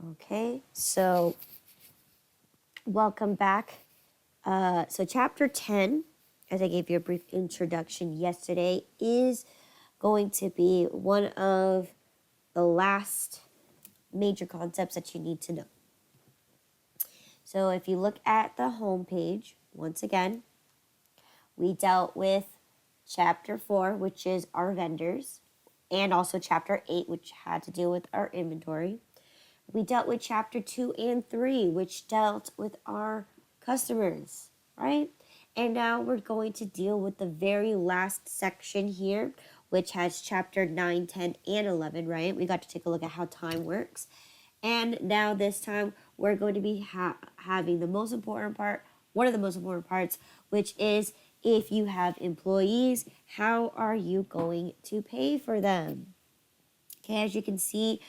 Okay, so welcome back. So chapter 10, as I gave you a brief introduction yesterday, is going to be one of the last major concepts that you need to know. So if you look at the home page, once again, we dealt with chapter 4, which is our vendors, and also chapter 8, which had to do with our inventory. We dealt with chapter 2 and 3, which dealt with our customers, right? And now we're going to deal with the very last section here, which has chapter 9, 10, and 11, right? We got to take a look at how time works. And now this time we're going to be having the most important part, one of the most important parts, which is if you have employees, how are you going to pay for them? Okay, as you can see,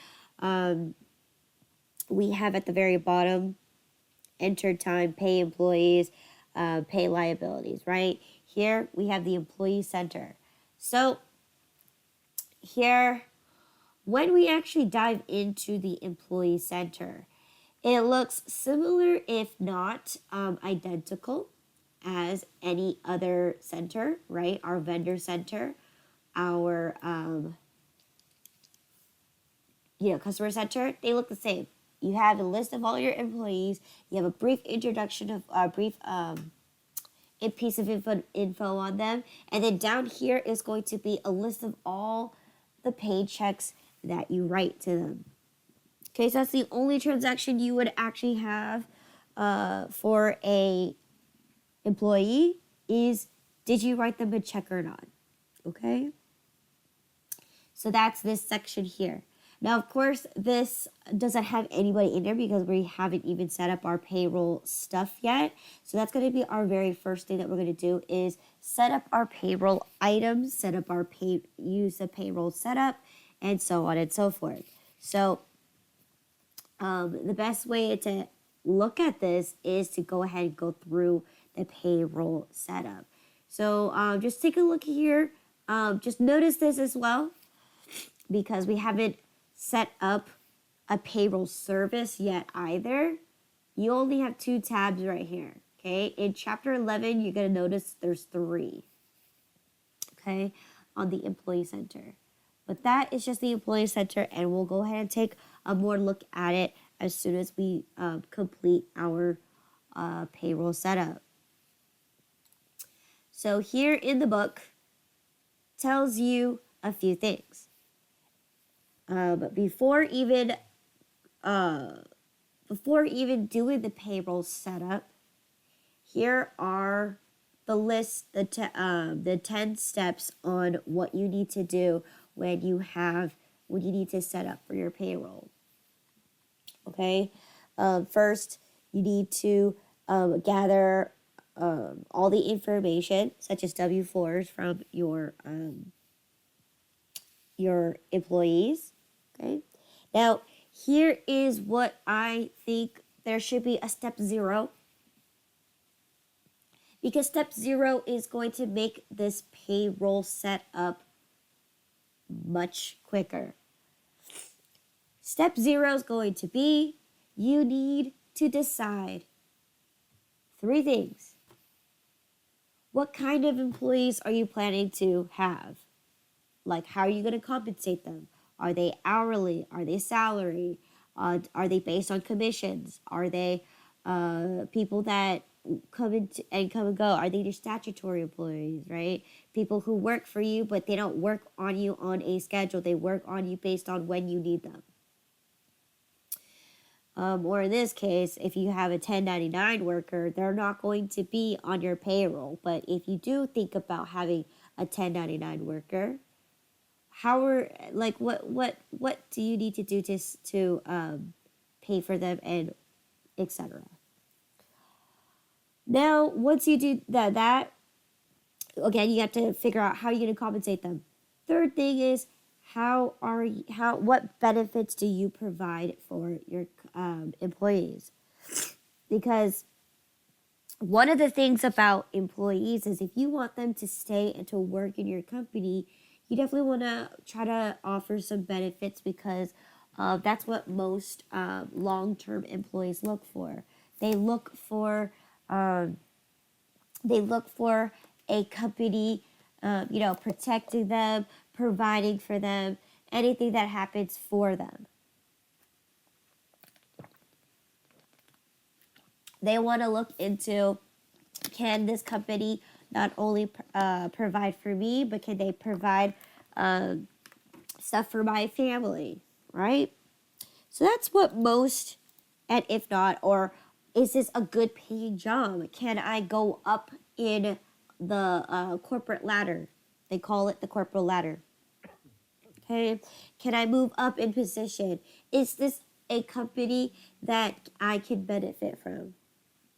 we have at the very bottom, enter time, pay employees, pay liabilities, right? Here we have the employee center. So here, when we actually dive into the employee center, it looks similar, if not identical, as any other center, right? Our vendor center, our customer center, they look the same. You have a list of all your employees. You have a brief introduction of a piece of info on them, and then down here is going to be a list of all the paychecks that you write to them. Okay, so that's the only transaction you would actually have for a employee is, did you write them a check or not? Okay, so that's this section here. Now, of course, this doesn't have anybody in there because we haven't even set up our payroll stuff yet. So that's going to be our very first thing that we're going to do is set up our payroll items, set up our use the payroll setup, and so on and so forth. So the best way to look at this is to go ahead and go through the payroll setup. So just take a look here. Just notice this as well, because we haven't set up a payroll service yet either. You only have 2 tabs right here, okay? In chapter 11, you're going to notice there's 3, okay, on the employee center. But that is just the employee center, and we'll go ahead and take a more look at it as soon as we complete our payroll setup. So here in the book tells you a few things. But before even doing the payroll setup, here are the list, the 10 steps on what you need to do when you need to set up for your payroll. Okay, first you need to gather all the information, such as W-4s from your employees. Okay, now here is what I think there should be a step 0, because step 0 is going to make this payroll setup much quicker. Step 0 is going to be, you need to decide 3 things. What kind of employees are you planning to have? Like, how are you going to compensate them? Are they hourly? Are they salary? Are they based on commissions? Are they people that come and go? Are they your statutory employees, right? People who work for you, but they don't work on you on a schedule. They work on you based on when you need them. Or in this case, if you have a 1099 worker, they're not going to be on your payroll. But if you do think about having a 1099 worker, what do you need to do to pay for them, and etc. Now, once you do that again, you have to figure out how you're going to compensate them. Third thing is, what benefits do you provide for your employees? Because one of the things about employees is, if you want them to stay and to work in your company, you definitely want to try to offer some benefits, because That's what most long-term employees look for. They look for um, a company, protecting them, providing for them, anything that happens for them. They want to look into, can this company not only provide for me, but can they provide stuff for my family, right? So that's what most, and if not, or is this a good paying job? Can I go up in the corporate ladder? They call it the corporate ladder. Okay, can I move up in position? Is this a company that I can benefit from?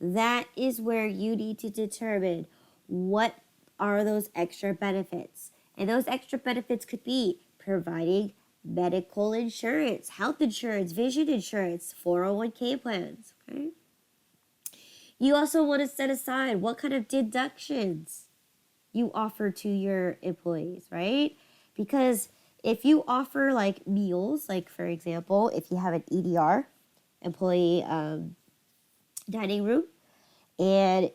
That is where you need to determine what are those extra benefits. And those extra benefits could be providing medical insurance, health insurance, vision insurance, 401k plans. Okay. You also want to set aside what kind of deductions you offer to your employees, right? Because if you offer like meals, like for example, if you have an EDR, employee dining room, and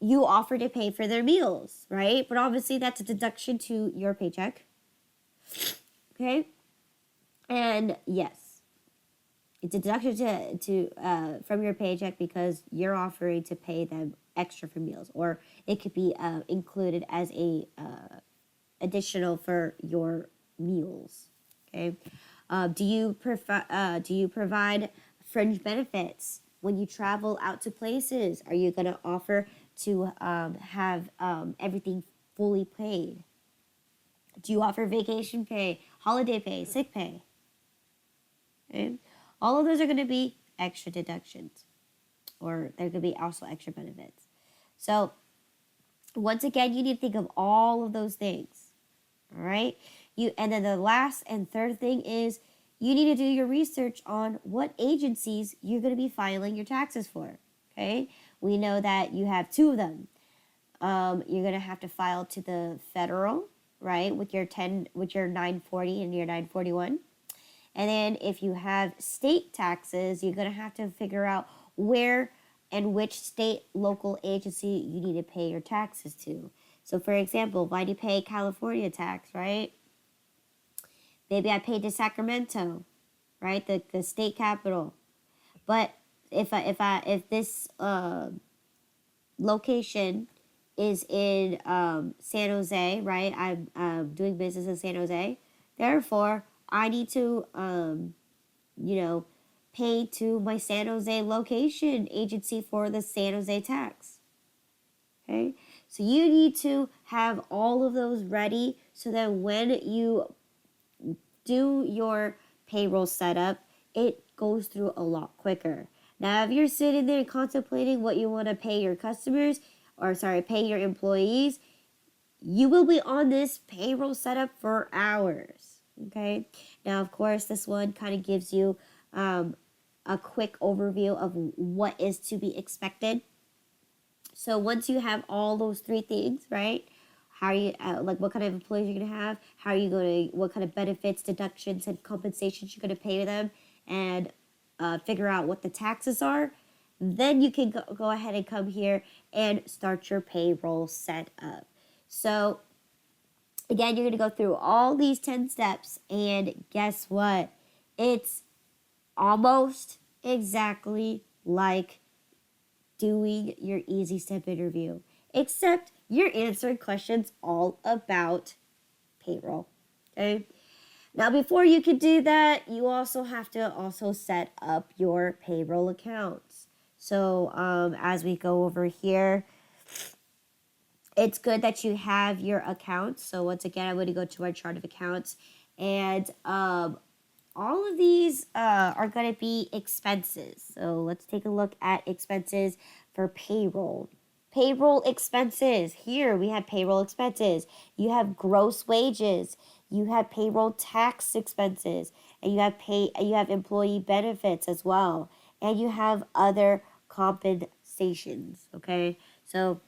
you offer to pay for their meals, right? But obviously that's a deduction to your paycheck. Okay? And yes, it's a deduction to from your paycheck because you're offering to pay them extra for meals, or it could be included as a additional for your meals. Okay? Do you provide fringe benefits when you travel out to places? Are you going to offer to have everything fully paid? Do you offer vacation pay, holiday pay, sick pay? Okay? All of those are going to be extra deductions, or there could be also extra benefits. So once again, you need to think of all of those things. All right? And then the last and third thing is you need to do your research on what agencies you're going to be filing your taxes for. Okay? We know that you have two of them. You're going to have to file to the federal, right, with your 940 and your 941. And then if you have state taxes, you're going to have to figure out where and which state local agency you need to pay your taxes to. So for example, why do you pay California tax, right? Maybe I paid to Sacramento, right? The state capital. But if this location is in San Jose, right? I'm doing business in San Jose. Therefore, I need to pay to my San Jose location agency for the San Jose tax. Okay? So you need to have all of those ready so that when you do your payroll setup, it goes through a lot quicker. Now, if you're sitting there contemplating what you want to pay your customers, pay your employees, you will be on this payroll setup for hours. Okay? Now, of course, this one kind of gives you a quick overview of what is to be expected. So once you have all those three things, right? How are you, what kind of employees you're going to have? How are you going to, what kind of benefits, deductions, and compensations you're going to pay them, and figure out what the taxes are. Then you can go ahead and come here and start your payroll setup. So again, you're going to go through all these 10 steps, and guess what? It's almost exactly like doing your Easy Step interview, except you're answering questions all about payroll. Okay? Now, before you can do that, you also have to set up your payroll accounts. So as we go over here, it's good that you have your accounts. So once again, I'm going to go to our chart of accounts, and all of these are going to be expenses. So let's take a look at expenses for payroll. Payroll expenses. Here we have payroll expenses. You have gross wages. You have payroll tax expenses, and you have employee benefits as well, and you have other compensations. Okay, so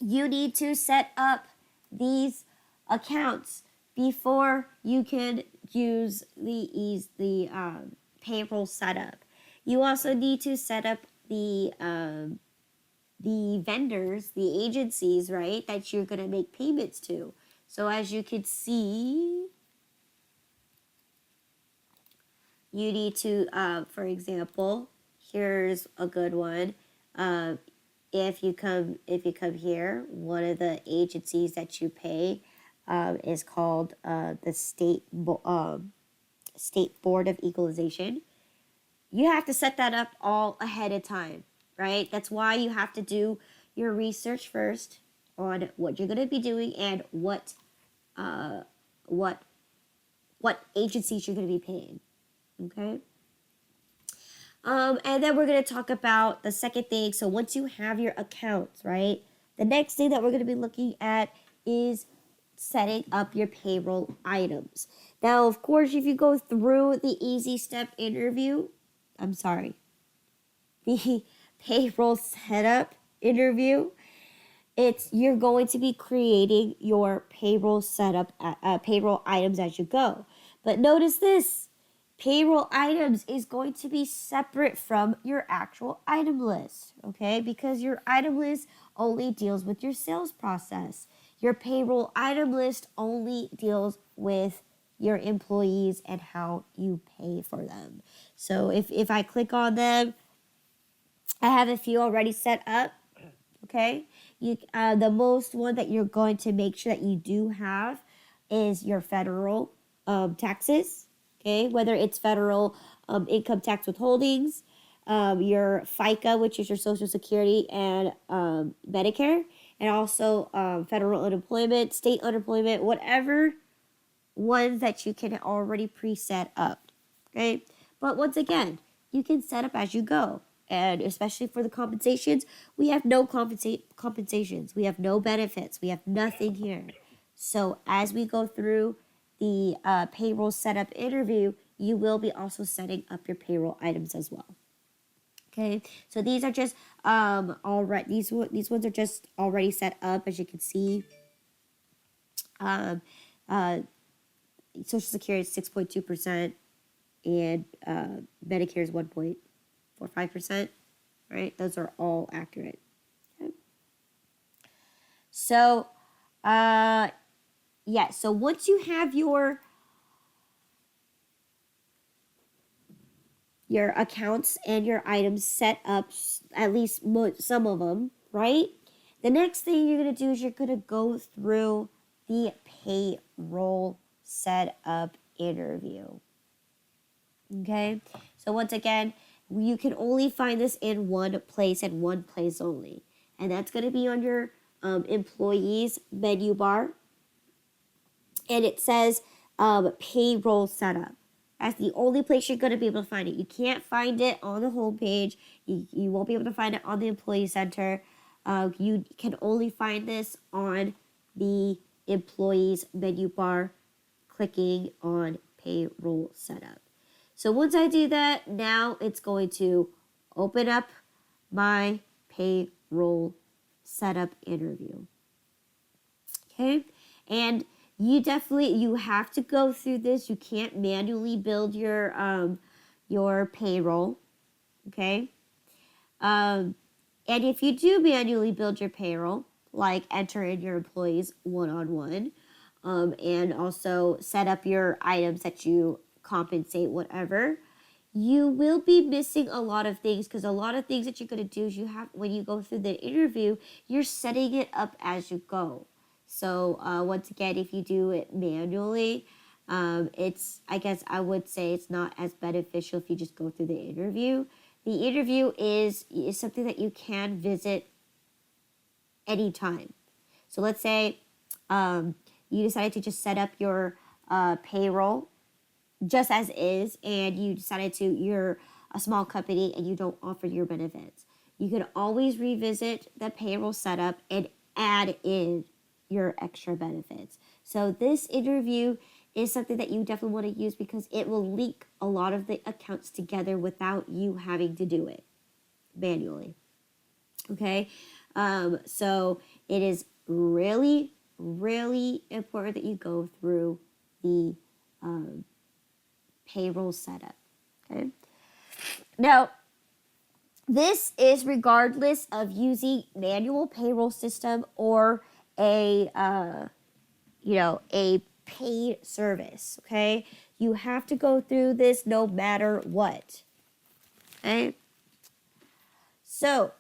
you need to set up these accounts before you can use the payroll setup. You also need to set up the vendors, the agencies, right, that you're going to make payments to. So as you can see, you need to, for example, here's a good one. If you come here, one of the agencies that you pay is called the State Board of Equalization. You have to set that up all ahead of time, right? That's why you have to do your research first on what you're going to be doing and what agencies you're going to be paying. Okay. And then we're going to talk about the second thing. So once you have your accounts, right, the next thing that we're going to be looking at is setting up your payroll items. Now, of course, if you go through the easy step interview, the payroll setup interview, you're going to be creating your payroll setup, payroll items as you go. But notice this. Payroll items is going to be separate from your actual item list, okay? Because your item list only deals with your sales process. Your payroll item list only deals with your employees and how you pay for them. So if I click on them, I have a few already set up, okay? The most one that you're going to make sure that you do have is your federal taxes. Okay, whether it's federal income tax withholdings, your FICA, which is your Social Security, and Medicare, and also federal unemployment, state unemployment, whatever ones that you can already preset up. Okay, but once again, you can set up as you go. And especially for the compensations, we have no compensations. We have no benefits. We have nothing here. So as we go through the payroll setup interview, you will be also setting up your payroll items as well. Okay, so these are just already these ones are just already set up, as you can see. Social Security is 6.2%, and Medicare is 1.45%. Right, those are all accurate. Okay. So, yeah, so once you have your accounts and your items set up, at least some of them, right? The next thing you're going to do is you're going to go through the payroll setup interview. Okay? So once again, you can only find this in one place and one place only. And that's going to be on your employees menu bar. And it says payroll setup. That's the only place you're going to be able to find it. You can't find it on the homepage. You won't be able to find it on the employee center. You can only find this on the employees menu bar, clicking on payroll setup. So once I do that, now it's going to open up my payroll setup interview. Okay, and you have to go through this. You can't manually build your payroll, okay? And if you do manually build your payroll, like enter in your employees one-on-one, and also set up your items that you compensate, whatever, you will be missing a lot of things, because a lot of things that you're going to do is when you go through the interview, you're setting it up as you go. So once again, if you do it manually, I guess I would say it's not as beneficial if you just go through the interview. The interview is something that you can visit anytime. So let's say you decided to just set up your payroll just as is, and you decided you're a small company and you don't offer your benefits. You can always revisit the payroll setup and add in your extra benefits. So this interview is something that you definitely want to use, because it will link a lot of the accounts together without you having to do it manually. Okay, so it is really, really important that you go through the payroll setup. Okay. Now, this is regardless of using manual payroll system or a a paid service. Okay, you have to go through this no matter what. Okay, so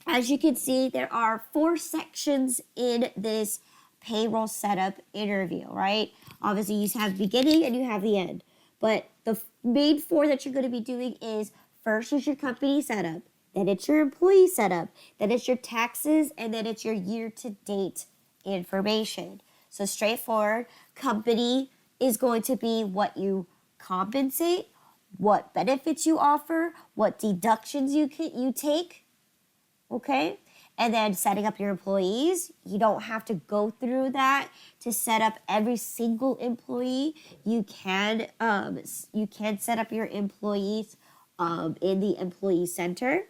as you can see, there are 4 sections in this payroll setup interview, right? Obviously, you have the beginning and you have the end. But the main 4 that you're going to be doing is first is your company setup, then it's your employee setup, then it's your taxes, and then it's your year-to-date information. So straightforward, company is going to be what you compensate, what benefits you offer, what deductions you take, okay? And then setting up your employees. You don't have to go through that to set up every single employee. You can set up your employees in the employee center.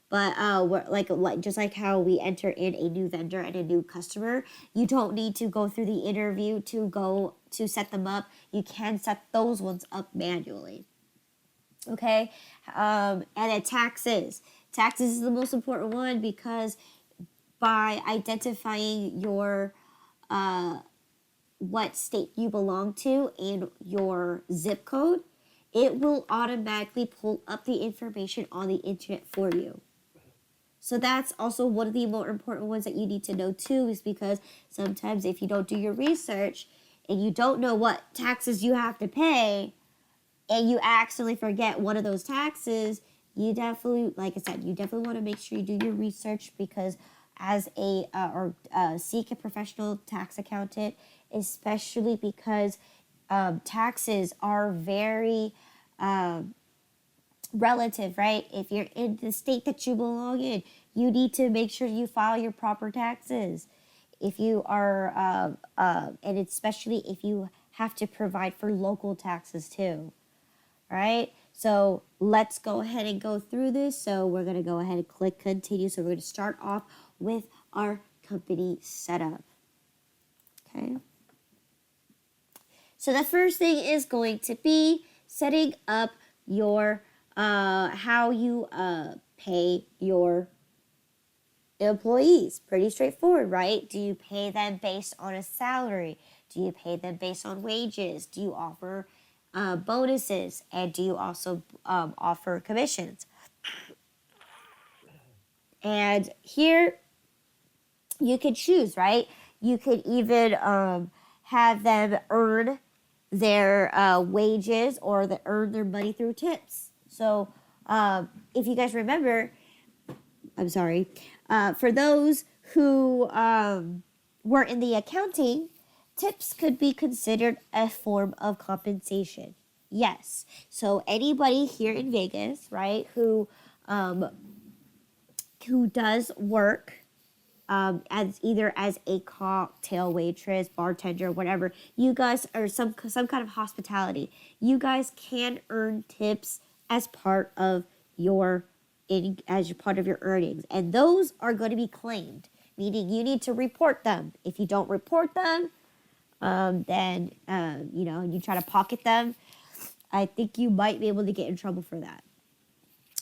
But we're like just like how we enter in a new vendor and a new customer, you don't need to go through the interview to set them up. You can set those ones up manually. Okay, and then taxes. Taxes is the most important one because by identifying your what state you belong to and your zip code, it will automatically pull up the information on the internet for you. So that's also one of the more important ones that you need to know too, is because sometimes if you don't do your research and you don't know what taxes you have to pay and you accidentally forget one of those taxes, you definitely, like I said, you definitely want to make sure you do your research, because as seek a professional tax accountant, especially because taxes are very relative, right? If you're in the state that you belong in, you need to make sure you file your proper taxes. If you are, and especially if you have to provide for local taxes too, right? So let's go ahead and go through this. So we're going to go ahead and click continue. So we're going to start off with our company setup. Okay. So the first thing is going to be setting up your how you pay your employees. Pretty straightforward, right? Do you pay them based on a salary? Do you pay them based on wages? Do you offer bonuses? And do you also offer commissions? And here you could choose, right? You could even have them earn their wages or earn their money through tips. So if you guys remember, I'm sorry, for those who were in the accounting, tips could be considered a form of compensation. Yes. So anybody here in Vegas, right, who does work as either as a cocktail waitress, bartender, whatever, you guys are some kind of hospitality. You guys can earn tips as part of your earnings, and those are going to be claimed, meaning you need to report them. If you don't report them, then you try to pocket them, I think you might be able to get in trouble for that.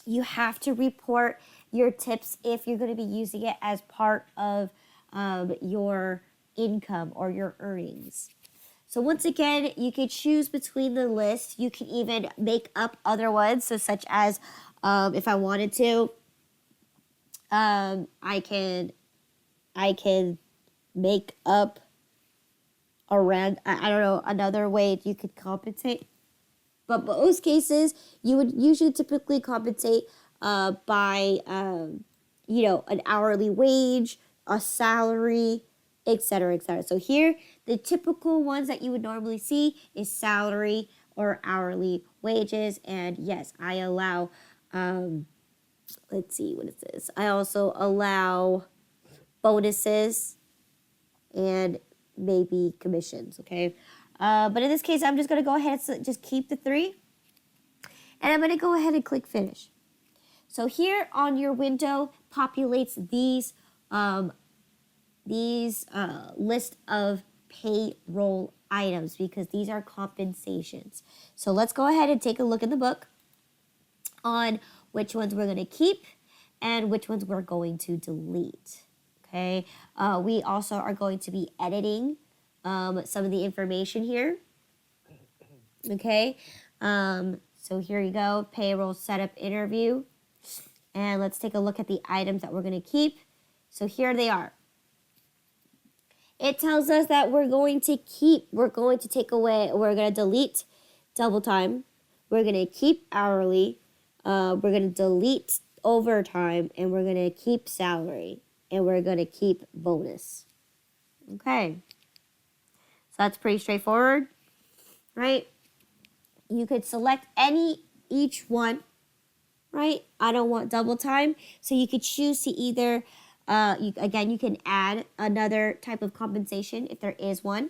You have to report your tips if you're going to be using it as part of your income or your earnings. So once again, you can choose between the list. You can even make up other ones. So such as if I wanted to, I can make up around, I don't know, another way you could compensate. But most cases, you would usually typically compensate by, an hourly wage, a salary, etc., etc. So here, the typical ones that you would normally see is salary or hourly wages. And yes, I allow, let's see, what is this? I also allow bonuses and maybe commissions, okay? But in this case, I'm just going to go ahead and just keep the 3. And I'm going to go ahead and click finish. So here on your window populates these list of payroll items because these are compensations. So let's go ahead and take a look in the book on which ones we're going to keep and which ones we're going to delete. Okay, we also are going to be editing some of the information here. Okay, so here you go, payroll setup interview. And let's take a look at the items that we're going to keep. So here they are. It tells us that we're going to take away, we're going to delete double time. We're going to keep hourly. We're going to delete overtime. And we're going to keep salary. And we're going to keep bonus. Okay. So that's pretty straightforward, right? You could select each one, right? I don't want double time. So you could choose to either, you can add another type of compensation if there is one.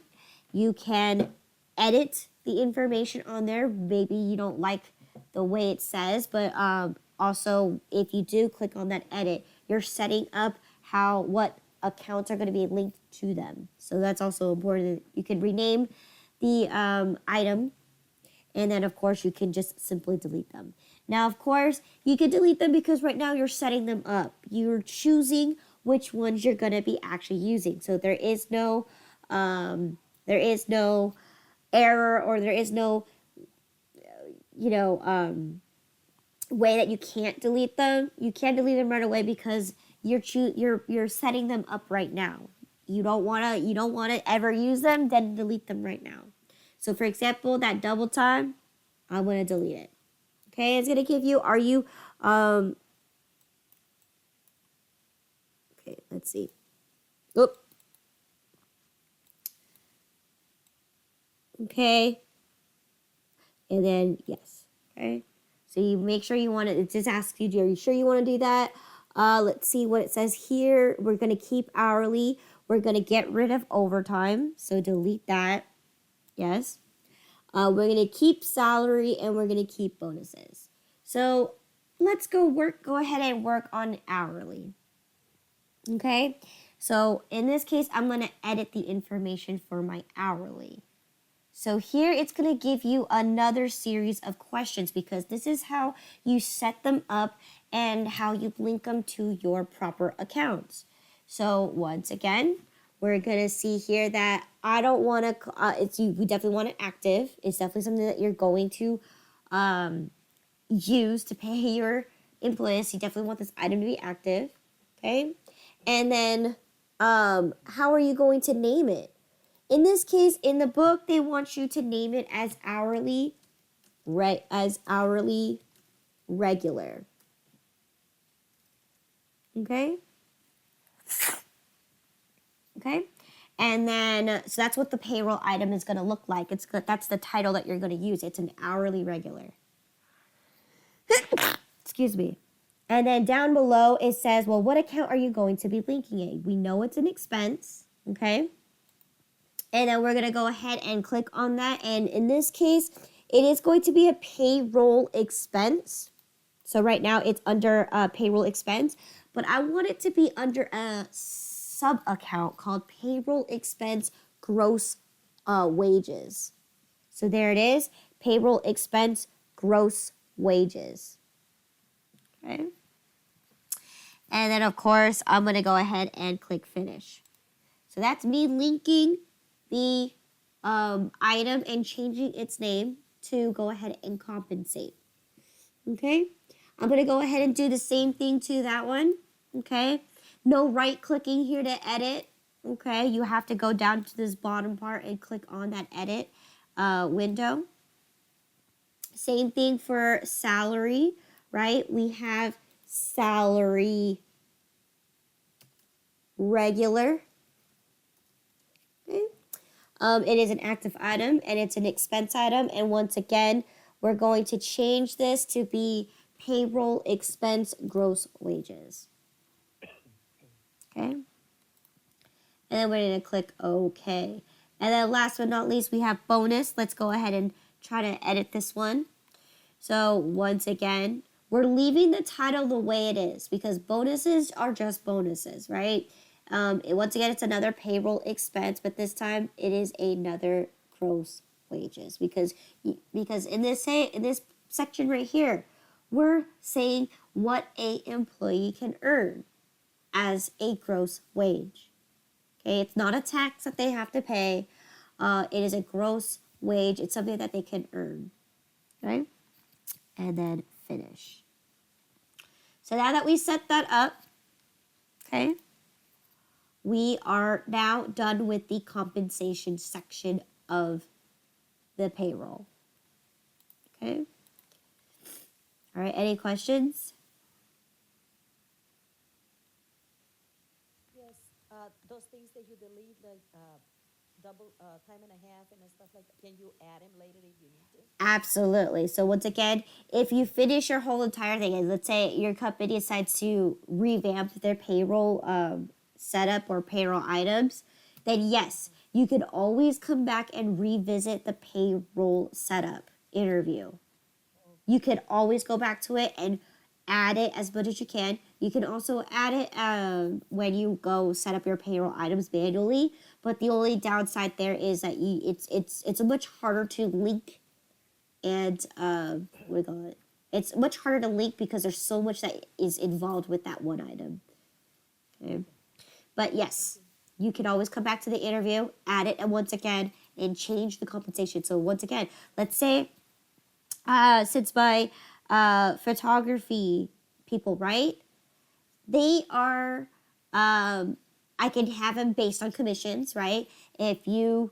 You can edit the information on there. Maybe you don't like the way it says, but also if you do click on that edit, you're setting up what accounts are going to be linked to them. So that's also important. You can rename the item, and then of course you can just simply delete them. Now, of course, you can delete them because right now you're setting them up. You're choosing which ones you're going to be actually using. So there is no error, or there is no, way that you can't delete them. You can't delete them right away because you're setting them up right now. You don't wanna ever use them, then delete them right now. So for example, that double time, I'm gonna delete it. Okay, it's gonna give you, okay, let's see. Oop. Okay. And then yes. Okay. So you make sure you want it just asks you, are you sure you want to do that? Let's see what it says here. We're gonna keep hourly. We're gonna get rid of overtime. So delete that. Yes. We're going to keep salary, and we're going to keep bonuses. So let's go ahead and work on hourly. Okay. So in this case, I'm going to edit the information for my hourly. So here it's going to give you another series of questions because this is how you set them up and how you link them to your proper accounts. So once again, we're going to see here that I don't want to, we definitely want it active. It's definitely something that you're going to use to pay your employees. So you definitely want this item to be active, okay? And then how are you going to name it? In this case, in the book, they want you to name it as hourly, right? As hourly regular, okay? Okay, and then, so that's what the payroll item is going to look like. That's the title that you're going to use. It's an hourly regular. Excuse me. And then down below, it says, well, what account are you going to be linking it? We know it's an expense, okay? And then we're going to go ahead and click on that. And in this case, it is going to be a payroll expense. So right now, it's under payroll expense. But I want it to be under a sub-account called payroll expense gross wages. So there it is, payroll expense gross wages. Okay. And then of course, I'm going to go ahead and click finish. So that's me linking the item and changing its name to go ahead and compensate. Okay. I'm going to go ahead and do the same thing to that one. Okay. No right clicking here to edit, okay? You have to go down to this bottom part and click on that edit window. Same thing for salary, right? We have salary regular. Okay. It is an active item and it's an expense item. And once again, we're going to change this to be payroll expense gross wages. Okay, and then we're going to click OK. And then last but not least, we have bonus. Let's go ahead and try to edit this one. So once again, we're leaving the title the way it is because bonuses are just bonuses, right? Once again, it's another payroll expense, but this time it is another gross wages, because in this section right here, we're saying what a employee can earn as a gross wage. Okay, it's not a tax that they have to pay. It is a gross wage. It's something that they can earn. Okay, and then finish. So now that we set that up, okay, we are now done with the compensation section of the payroll. Okay. All right, any questions? Yes, those things that you delete, like double time and a half and stuff like that, can you add them later if you need to? Absolutely. So once again, if you finish your whole entire thing, and let's say your company decides to revamp their payroll setup or payroll items, then yes, you can always come back and revisit the payroll setup interview. You can always go back to it and add it as much as you can. You can also add it when you go set up your payroll items manually. But the only downside there is that it's much harder to link and what do you call it? It's much harder to link because there's so much that is involved with that one item. Okay, but yes, you can always come back to the interview, add it once again, and change the compensation. So once again, let's say since my photography people, right? They are I can have them based on commissions, right? If you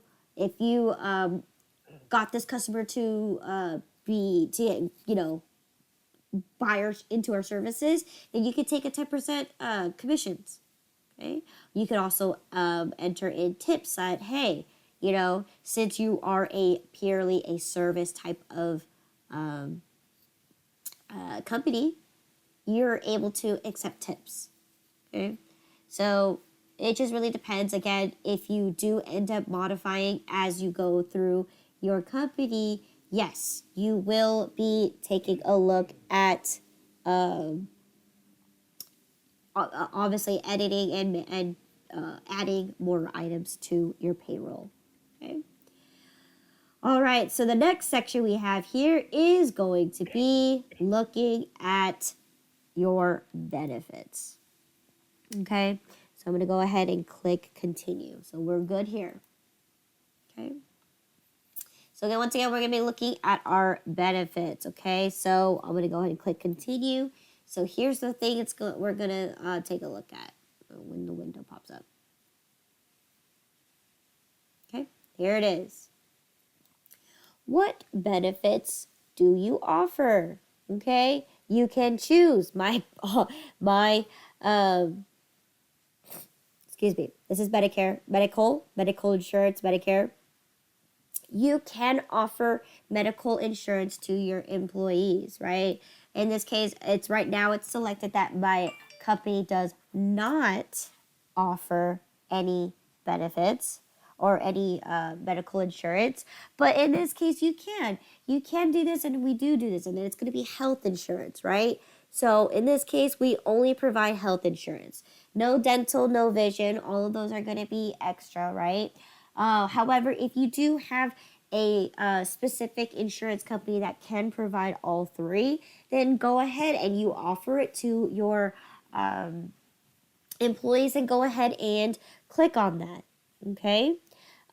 got this customer to buyers into our services, then you could take a 10% commissions. Okay, you could also enter in tips that, hey, since you are purely a service type of company, you're able to accept tips. Okay, so it just really depends. Again, if you do end up modifying as you go through your company, yes, you will be taking a look at obviously editing and adding more items to your payroll. Okay. All right, so the next section we have here is going to be looking at your benefits. Okay, so I'm going to go ahead and click continue. So we're good here. Okay. So again, once again, we're going to be looking at our benefits. Okay, so I'm going to go ahead and click continue. So here's the thing we're going to take a look at when the window pops up. Okay, here it is. What benefits do you offer? Okay, you can choose excuse me, this is Medicare, medical insurance, Medicare. You can offer medical insurance to your employees, right? In this case, it's selected that my company does not offer any benefits or any medical insurance. But in this case, you can. You can do this, and we do this, and then it's going to be health insurance, right? So in this case, we only provide health insurance. No dental, no vision. All of those are going to be extra, right? However, if you do have a specific insurance company that can provide all three, then go ahead and you offer it to your employees and go ahead and click on that. Okay.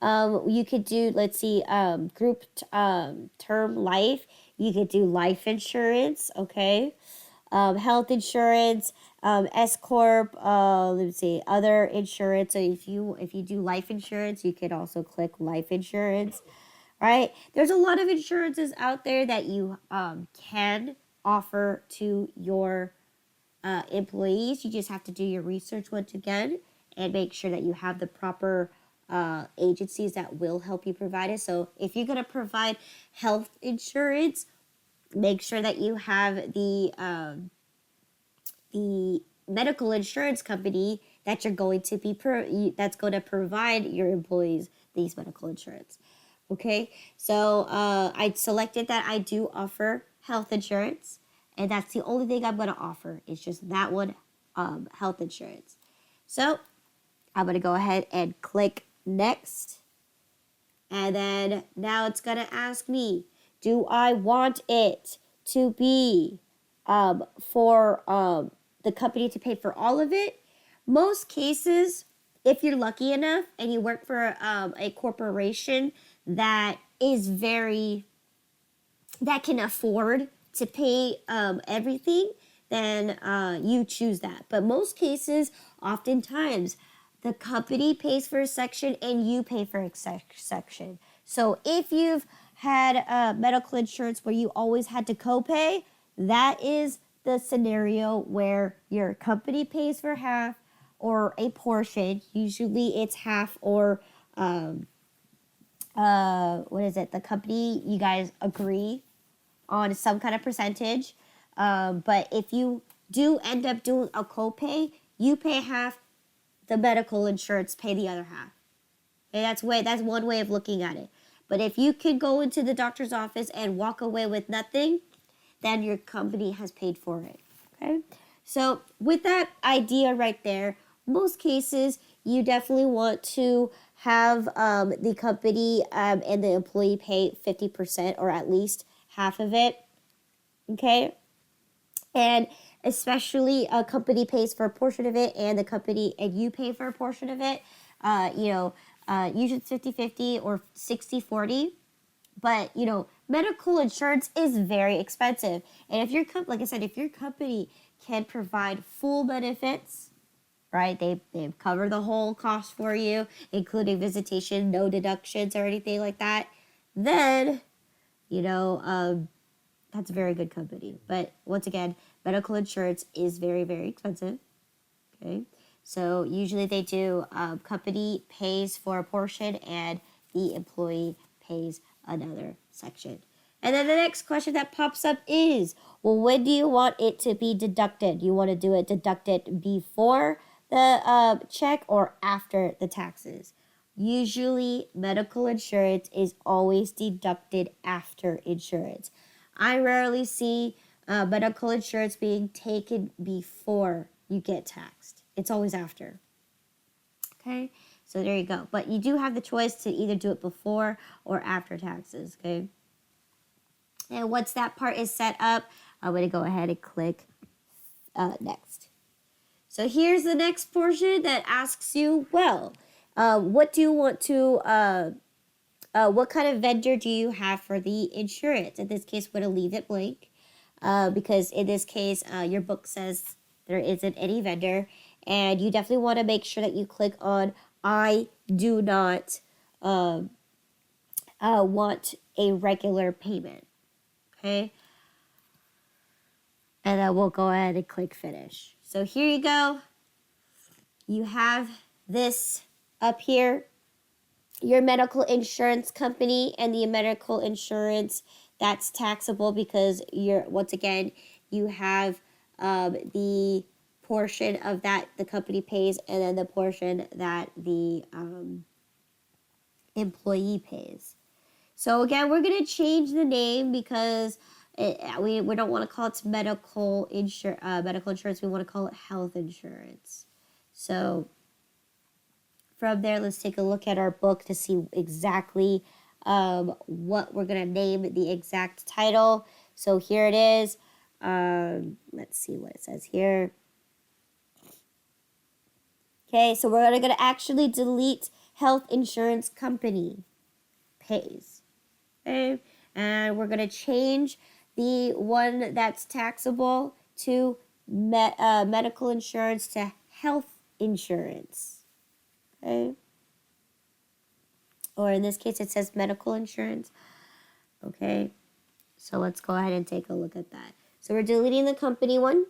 You could do, let's see, group term life. You could do life insurance. Okay. Health insurance, S Corp, let's see, other insurance. So if you do life insurance, you could also click life insurance, right? There's a lot of insurances out there that you can offer to your employees. You just have to do your research once again and make sure that you have the proper agencies that will help you provide it. So if you're going to provide health insurance, make sure that you have the medical insurance company that you're going to be that's going to provide your employees these medical insurance. Okay, so I selected that I do offer health insurance, and that's the only thing I'm going to offer. It's just that one, health insurance. So I'm going to go ahead and click next. And then now it's going to ask me, do I want it to be for the company to pay for all of it? Most cases, if you're lucky enough and you work for a corporation that is that can afford to pay everything, then you choose that. But most cases, oftentimes, the company pays for a section and you pay for a section. So if you've had medical insurance where you always had to copay, that is the scenario where your company pays for half or a portion. Usually it's half or what is it? The company, you guys agree on some kind of percentage. But if you do end up doing a copay, you pay half, the medical insurance pay the other half. Okay, that's one way of looking at it. But if you could go into the doctor's office and walk away with nothing, then your company has paid for it. Okay? So with that idea right there, most cases you definitely want to have the company and the employee pay 50% or at least half of it. Okay? And especially a company pays for a portion of it and you pay for a portion of it. Usually it's 50-50 or 60-40. But, medical insurance is very expensive. And if like I said, if your company can provide full benefits, right, they cover the whole cost for you, including visitation, no deductions or anything like that, then, that's a very good company. But once again, medical insurance is very, very expensive. Okay. So usually they do company pays for a portion and the employee pays another section. And then the next question that pops up is, well, when do you want it to be deducted? You want to do it deducted before the check or after the taxes? Usually medical insurance is always deducted after insurance. I rarely see medical insurance being taken before you get taxed. It's always after. Okay, so there you go. But you do have the choice to either do it before or after taxes. Okay, and once that part is set up, I'm going to go ahead and click next. So here's the next portion that asks you, well, what do you want to what kind of vendor do you have for the insurance? In this case, we're going to leave it blank because in this case, your book says there isn't any vendor. And you definitely want to make sure that you click on I do not want a regular payment. Okay? And then we'll go ahead and click finish. So here you go. You have this up here. Your medical insurance company and the medical insurance that's taxable because once again you have the portion of that the company pays and then the portion that the employee pays. So again, we're going to change the name because we don't want to call it medical insurance. We want to call it health insurance. So from there, let's take a look at our book to see exactly what we're going to name the exact title. So here it is. Let's see what it says here. Okay, so we're going to actually delete health insurance company pays. Okay, and we're going to change the one that's taxable to medical insurance to health insurance. Okay. Or in this case, it says medical insurance. Okay. So let's go ahead and take a look at that. So we're deleting the company one.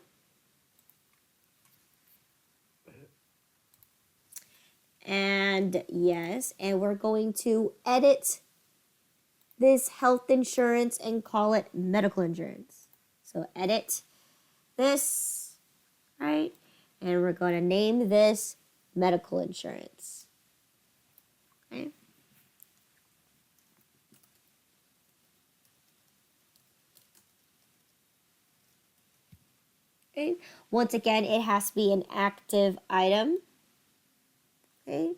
And yes, and we're going to edit this health insurance and call it medical insurance. So edit this, right? And we're going to name this medical insurance. Okay. Okay. Once again, it has to be an active item. Okay.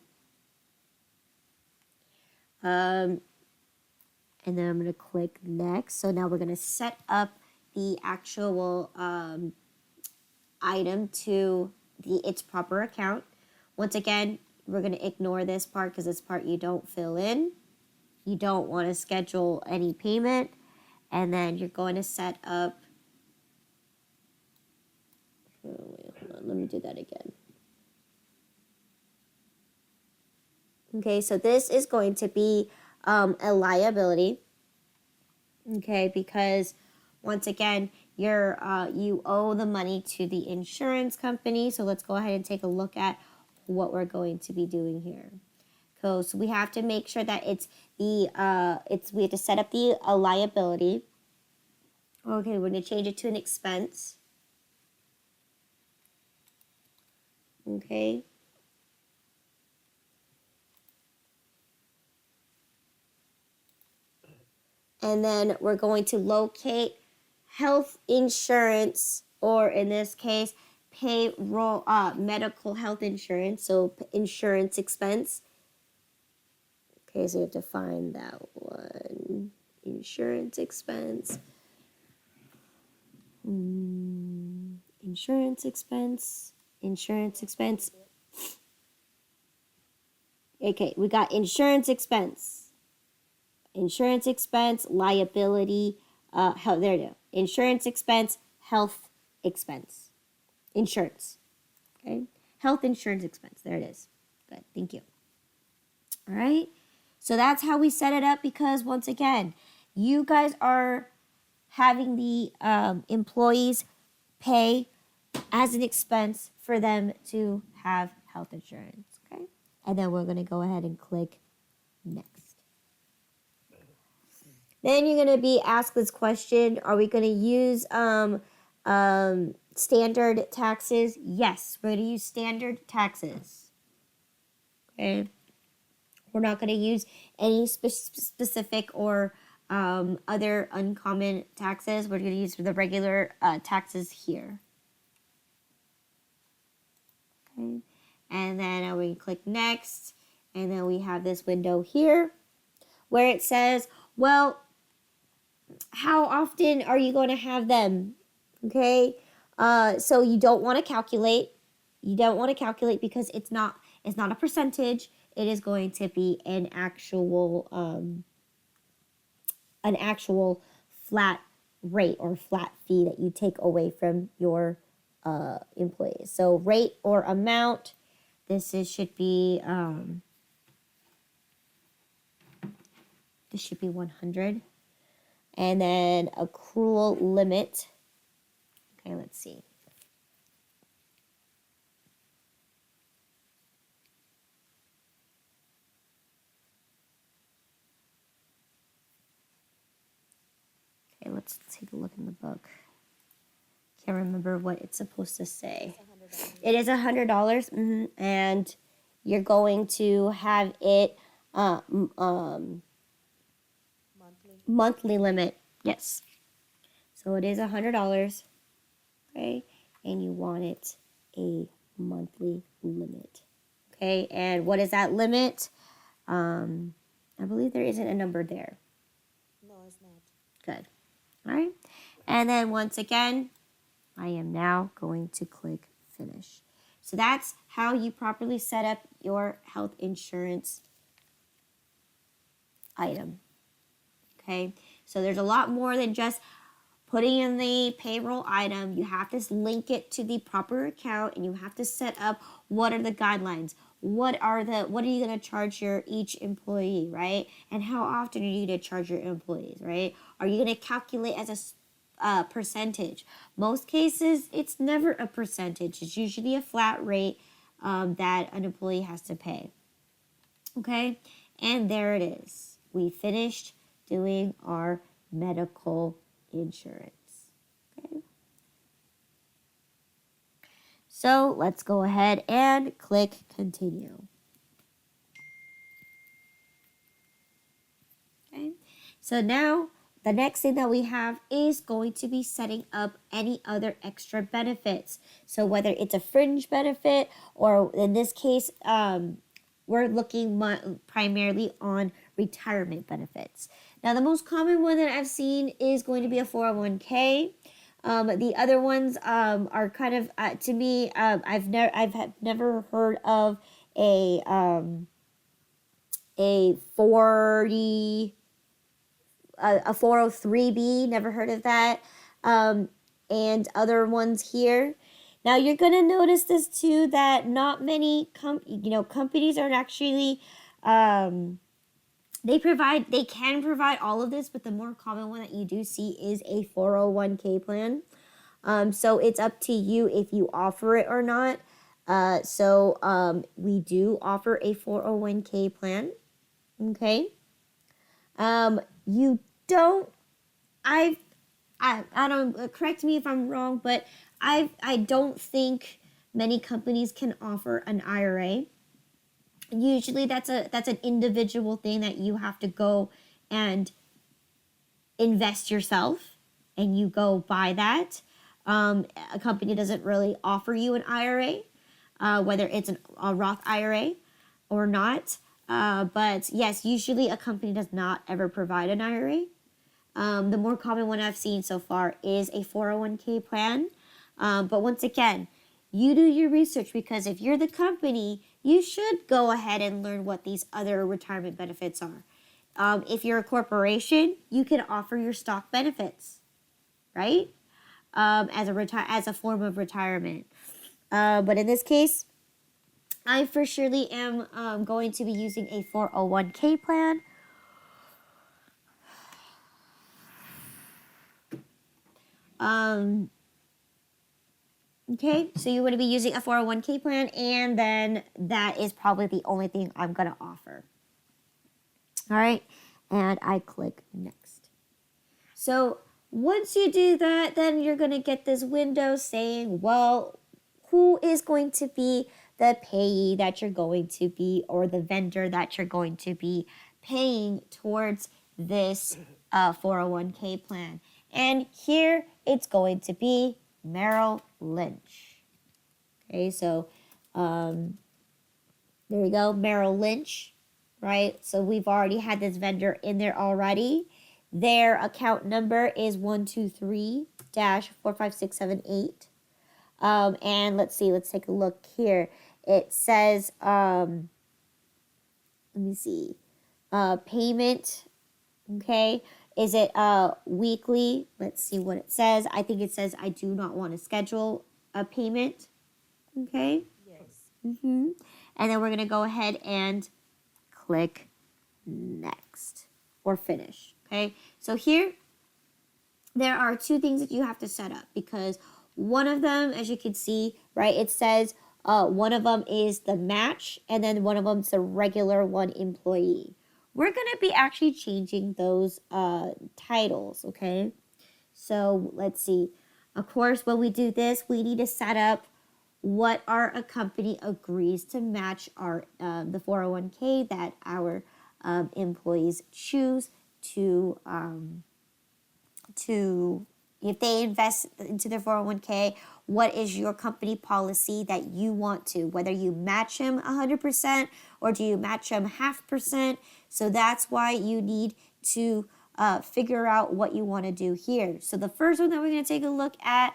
And then I'm going to click next. So now we're going to set up the actual item to its proper account. Once again, we're going to ignore this part because this part you don't fill in. You don't want to schedule any payment. And then you're going to set up, oh, wait, hold on, let me do that again. Okay, so this is going to be a liability. Okay, because once again, you owe the money to the insurance company. So let's go ahead and take a look at what we're going to be doing here. So we have to make sure that we have to set up the liability. Okay, we're going to change it to an expense. Okay. And then we're going to locate health insurance, or in this case, payroll, medical health insurance, so insurance expense. Okay, so we have to find that one. Insurance expense. Insurance expense. Insurance expense. Okay, we got insurance expense. Insurance expense, liability, health, there it is. Insurance expense, health expense. Insurance. Okay? Health insurance expense. There it is. Good. Thank you. All right. So that's how we set it up, because once again, you guys are having the employees pay as an expense for them to have health insurance. Okay? And then we're going to go ahead and click next. Then you're going to be asked this question: are we going to use standard taxes? Yes, we're going to use standard taxes. Okay. We're not going to use any specific or other uncommon taxes. We're going to use the regular taxes here. Okay. And then we click next. And then we have this window here where it says, well, how often are you going to have them? Okay. So you don't want to calculate. You don't want to calculate because it's not a percentage. It is going to be an actual flat rate or flat fee that you take away from your employees. So rate or amount. Should be 100. And then accrual limit. Okay, let's see. Okay, let's take a look in the book. Can't remember what it's supposed to say. It is $100, and you're going to have it monthly limit. Yes. So it is $100. Okay, and you want it a monthly limit. Okay, and what is that limit? I believe there isn't a number there. No, it's not. Good. All right. And then once again, I am now going to click finish. So that's how you properly set up your health insurance item. Okay. So there's a lot more than just putting in the payroll item. You have to link it to the proper account, and you have to set up what are the guidelines. What are you going to charge each employee, right? And how often are you going to charge your employees, right? Are you going to calculate as a percentage? Most cases, it's never a percentage. It's usually a flat rate that an employee has to pay. Okay, and there it is. We finished doing our medical insurance. Okay. So let's go ahead and click continue. Okay. So now the next thing that we have is going to be setting up any other extra benefits. So whether it's a fringe benefit, or in this case, we're looking primarily on retirement benefits. Now, the most common one that I've seen is going to be a 401k. The other ones are kind of to me. I've never heard of a 40 a 403b. Never heard of that. And other ones here. Now you're gonna notice this too, that not many companies are actually they can provide all of this, but the more common one that you do see is a 401k plan. So it's up to you if you offer it or not. We do offer a 401k plan. Okay. You don't. I don't, correct me if I'm wrong, but I don't think many companies can offer an IRA. Usually that's an individual thing that you have to go and invest yourself, and you go buy that. A company doesn't really offer you an IRA, whether it's a Roth IRA or not. But yes, usually a company does not ever provide an IRA. The more common one I've seen so far is a 401k plan. But once again, you do your research, because if you're the company, you should go ahead and learn what these other retirement benefits are. If you're a corporation, you can offer your stock benefits, right? As a form of retirement. But in this case, I for surely am going to be using a 401k plan. Okay, so you're going to be using a 401k plan, and then that is probably the only thing I'm going to offer. All right, and I click next. So once you do that, then you're going to get this window saying, well, who is going to be the payee that you're going to be, or the vendor that you're going to be paying towards this 401k plan. And here it's going to be Merrill Lynch. Okay, so there you go, Merrill Lynch, right? So we've already had this vendor in there already. Their account number is 123-45678. And let's see, let's take a look here. It says, let me see, payment, okay. Is it weekly? Let's see what it says. I think it says I do not want to schedule a payment. Okay. Yes. And then we're going to go ahead and click next or finish. Okay. So here, there are two things that you have to set up, because one of them, as you can see, right, it says one of them is the match, and then one of them is the regular one employee. We're going to be actually changing those titles, okay? So let's see. Of course, when we do this, we need to set up what a company agrees to match our the 401k that our employees choose to if they invest into their 401k, what is your company policy that you want to, whether you match him 100% or do you match him 0.5%. So that's why you need to figure out what you want to do here. So the first one that we're going to take a look at,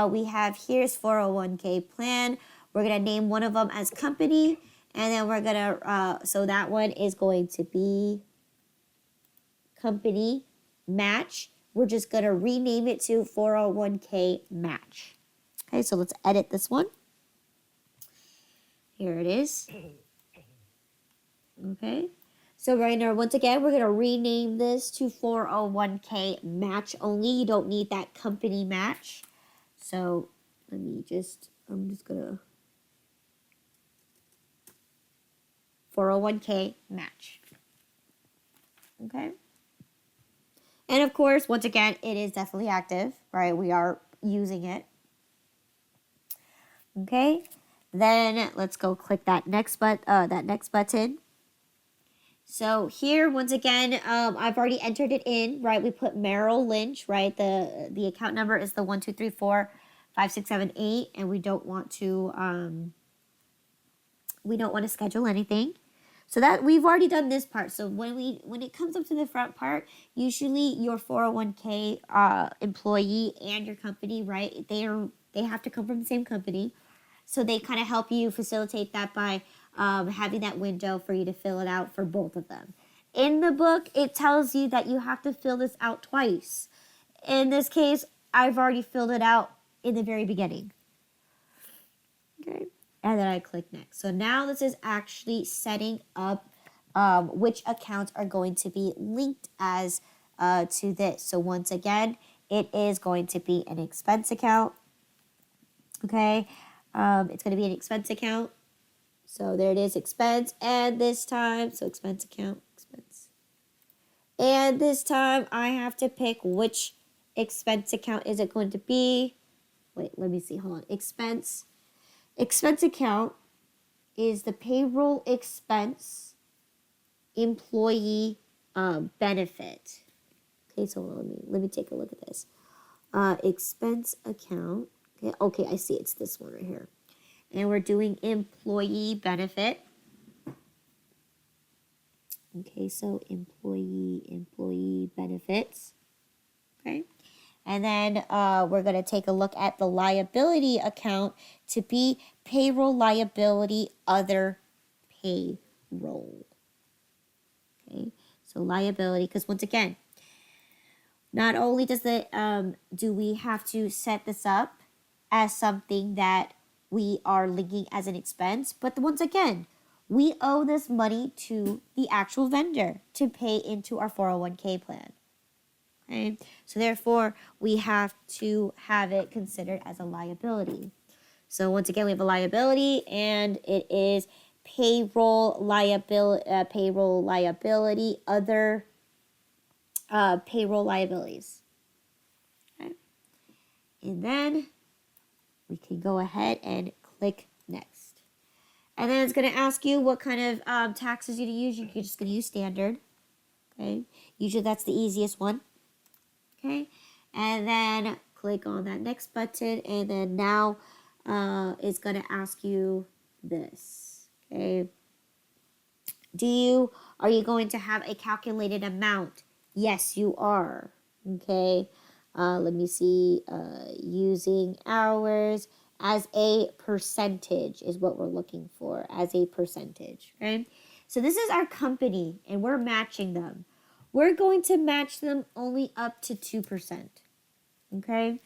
we have here is 401k plan. We're going to name one of them as company, and then we're going to, so that one is going to be company match. We're just going to rename it to 401k match. Okay, so let's edit this one. Here it is. Okay, so right now, once again, we're going to rename this to 401k match only. You don't need that company match. So I'm just going to 401k match. Okay. And of course, once again, it is definitely active, right? We are using it. Okay. Then let's go click that next button. So here, once again, I've already entered it in, right? We put Merrill Lynch, right? The account number is the 1234567 and we don't want to schedule anything. So that we've already done this part. So when it comes up to the front part, usually your 401k employee and your company, right? They have to come from the same company. So they kind of help you facilitate that by having that window for you to fill it out for both of them. In the book, it tells you that you have to fill this out twice. In this case, I've already filled it out in the very beginning. Okay. And then I click next. So now this is actually setting up which accounts are going to be linked as to this. So once again, it is going to be an expense account. Okay. It's going to be an expense account. So there it is, expense. And this time, so expense account, expense. And this time I have to pick which expense account is it going to be. Wait, let me see. Hold on. Expense account is the payroll expense employee benefit. Okay, so let me take a look at this. Expense account. Okay, I see. It's this one right here. And we're doing employee benefit. Okay, so employee benefits. Okay. And then we're going to take a look at the liability account to be payroll liability other payroll. Okay, so liability, because once again, not only does do we have to set this up as something that we are linking as an expense, but once again, we owe this money to the actual vendor to pay into our 401k plan. Okay, so therefore we have to have it considered as a liability. So once again, we have a liability, and it is payroll liability, other payroll liabilities. Okay, and then we can go ahead and click next. And then it's going to ask you what kind of taxes you to use. You're just going to use standard. Okay, usually that's the easiest one. Okay, and then click on that next button, and then now it's going to ask you this. Okay, are you going to have a calculated amount? Yes, you are. Okay, let me see. Using hours as a percentage is what we're looking for, as a percentage. Okay, so this is our company, and we're matching them. We're going to match them only up to 2%, okay?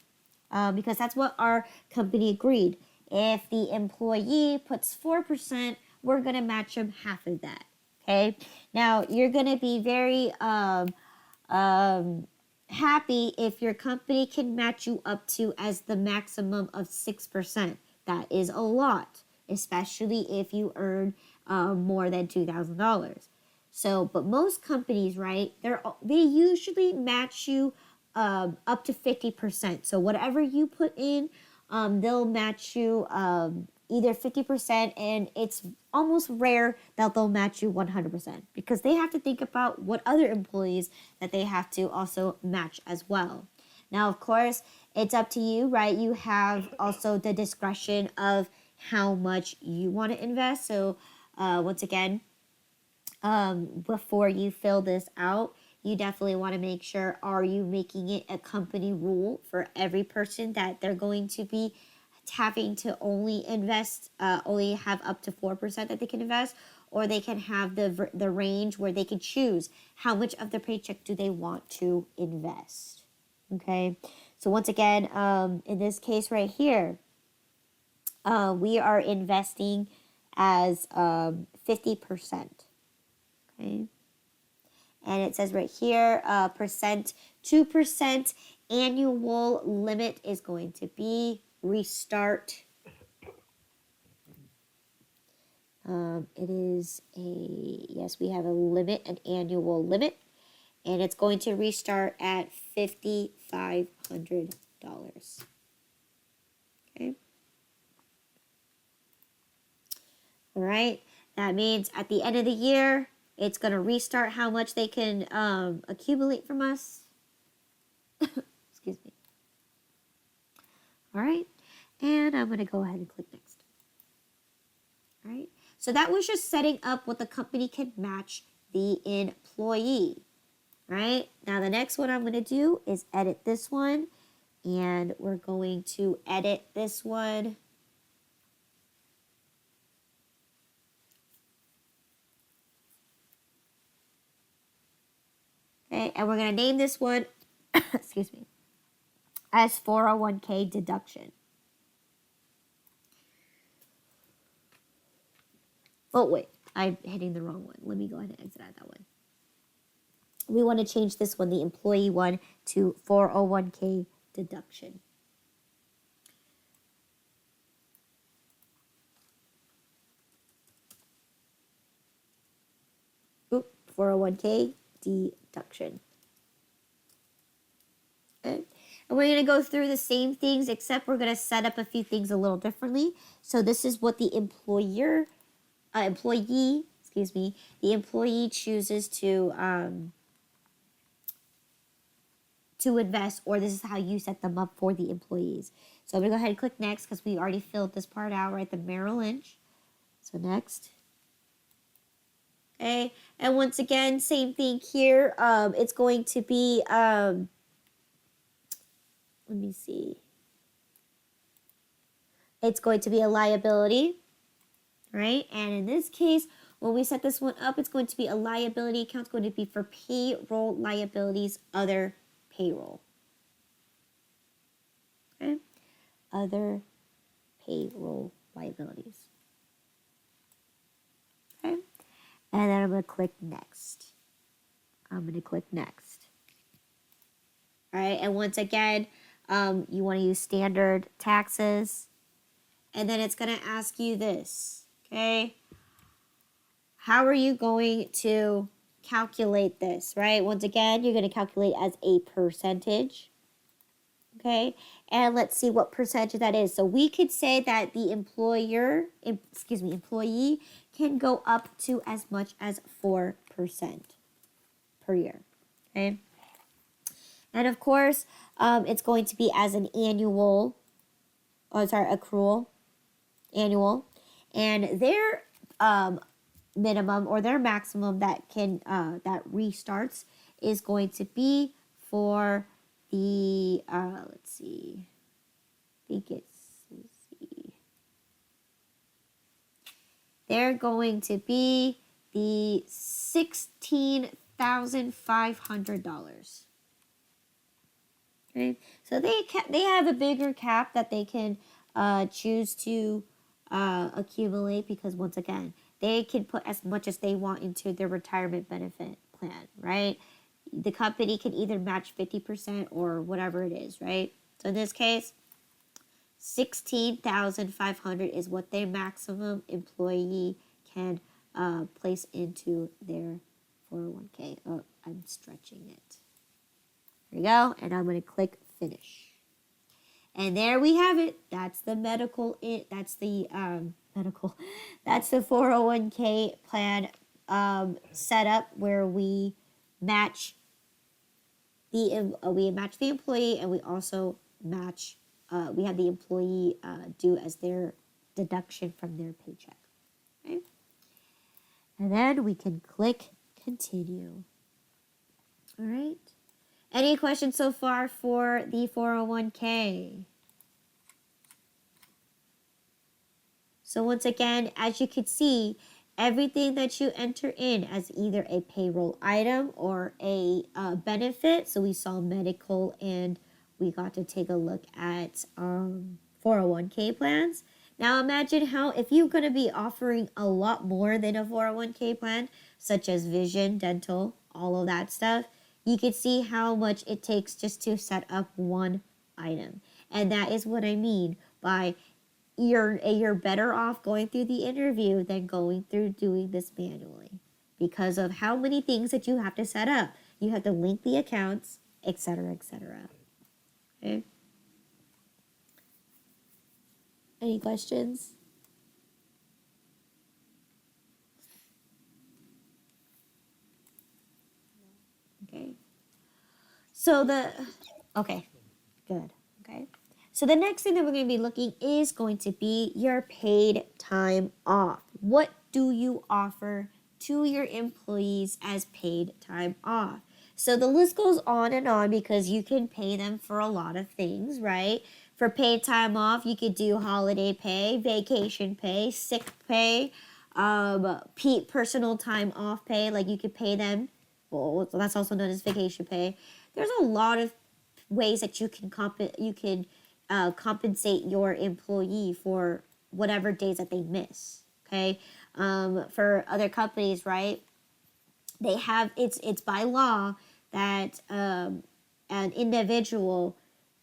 Because that's what our company agreed. If the employee puts 4%, we're going to match them half of that, okay? Now, you're going to be very happy if your company can match you up to as the maximum of 6%. That is a lot, especially if you earn more than $2,000. So, but most companies, right, they usually match you up to 50%. So whatever you put in, they'll match you either 50%, and it's almost rare that they'll match you 100% because they have to think about what other employees that they have to also match as well. Now, of course, it's up to you, right? You have also the discretion of how much you want to invest. So once again, before you fill this out, you definitely want to make sure, are you making it a company rule for every person that they're going to be having to only invest, only have up to 4% that they can invest, or they can have the range where they can choose how much of their paycheck do they want to invest. Okay, so once again, in this case right here, we are investing as 50%. Okay. And it says right here, 2% annual limit is going to be restart. It is yes, we have a limit, an annual limit, and it's going to restart at $5,500. Okay. All right. That means at the end of the year, it's going to restart how much they can accumulate from us. Excuse me. All right. And I'm going to go ahead and click next. All right. So that was just setting up what the company can match the employee, right? Now the next one I'm going to do is edit this one, and we're going to edit this one. Okay, and we're going to name this one, excuse me, as 401k deduction. Oh, wait, I'm hitting the wrong one. Let me go ahead and exit out of that one. We want to change this one, the employee one, to 401k deduction. Oop, 401k deduction. Okay. And we're going to go through the same things, except we're going to set up a few things a little differently. So this is what the employee chooses to invest, or this is how you set them up for the employees. So I'm going to go ahead and click next because we already filled this part out, right? The Merrill Lynch. So next. Okay. And once again, same thing here. It's going to be, let me see. It's going to be a liability, right? And in this case, when we set this one up, it's going to be a liability account. It's going to be for payroll liabilities, other payroll. Okay? Other payroll liabilities. Okay? And then I'm going to click next. All right, and once again, you want to use standard taxes. And then it's going to ask you this, okay? How are you going to calculate this, right? Once again, you're going to calculate as a percentage, okay? And let's see what percentage that is. So we could say that the employee can go up to as much as 4% per year, okay? And of course, it's going to be as an accrual, annual. And their minimum or their maximum that restarts is going to be for the, they're going to be the $16,500. Okay, so they have a bigger cap that they can choose to accumulate, because once again, they can put as much as they want into their retirement benefit plan, right? The company can either match 50% or whatever it is, right? So in this case, $16,500 is what their maximum employee can place into their 401k. Oh, I'm stretching it. There we go, and I'm going to click finish. And there we have it. That's the that's the 401k plan setup, where we match the employee, and we also match we have the employee do as their deduction from their paycheck. Okay? And then we can click continue. All right. Any questions so far for the 401k? So once again, as you can see, everything that you enter in as either a payroll item or a benefit. So we saw medical, and we got to take a look at 401k plans. Now imagine how, if you're going to be offering a lot more than a 401k plan, such as vision, dental, all of that stuff, you can see how much it takes just to set up one item. And that is what I mean by you're better off going through the interview than going through doing this manually, because of how many things that you have to set up. You have to link the accounts, etc., etc. Okay? Any questions? Okay. Okay, good. Okay. So the next thing that we're going to be looking is going to be your paid time off. What do you offer to your employees as paid time off? So the list goes on and on because you can pay them for a lot of things, right? For paid time off, you could do holiday pay, vacation pay, sick pay, personal time off pay. Like you could pay them. Well, that's also known as vacation pay. There's a lot of ways that you can compensate your employee for whatever days that they miss. Okay, for other companies, right? They have it's by law that an individual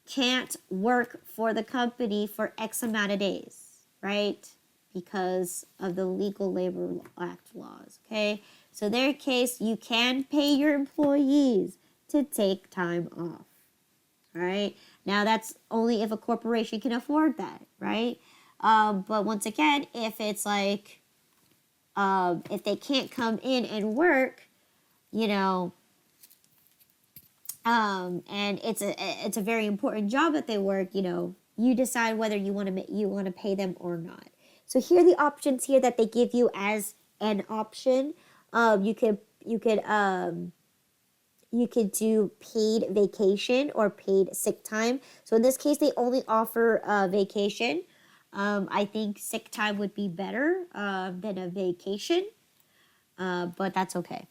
can't work for the company for X amount of days, right? Because of the Legal Labor Act laws, okay? So in their case, you can pay your employees to take time off, all right? Now, that's only if a corporation can afford that, right? But once again, if it's like, if they can't come in and work, you know, and it's a very important job that they work, you know, you decide whether you want to pay them or not. So here are the options here that they give you as an option. You could do paid vacation or paid sick time. So in this case, they only offer vacation. I think sick time would be better than a vacation, but that's okay.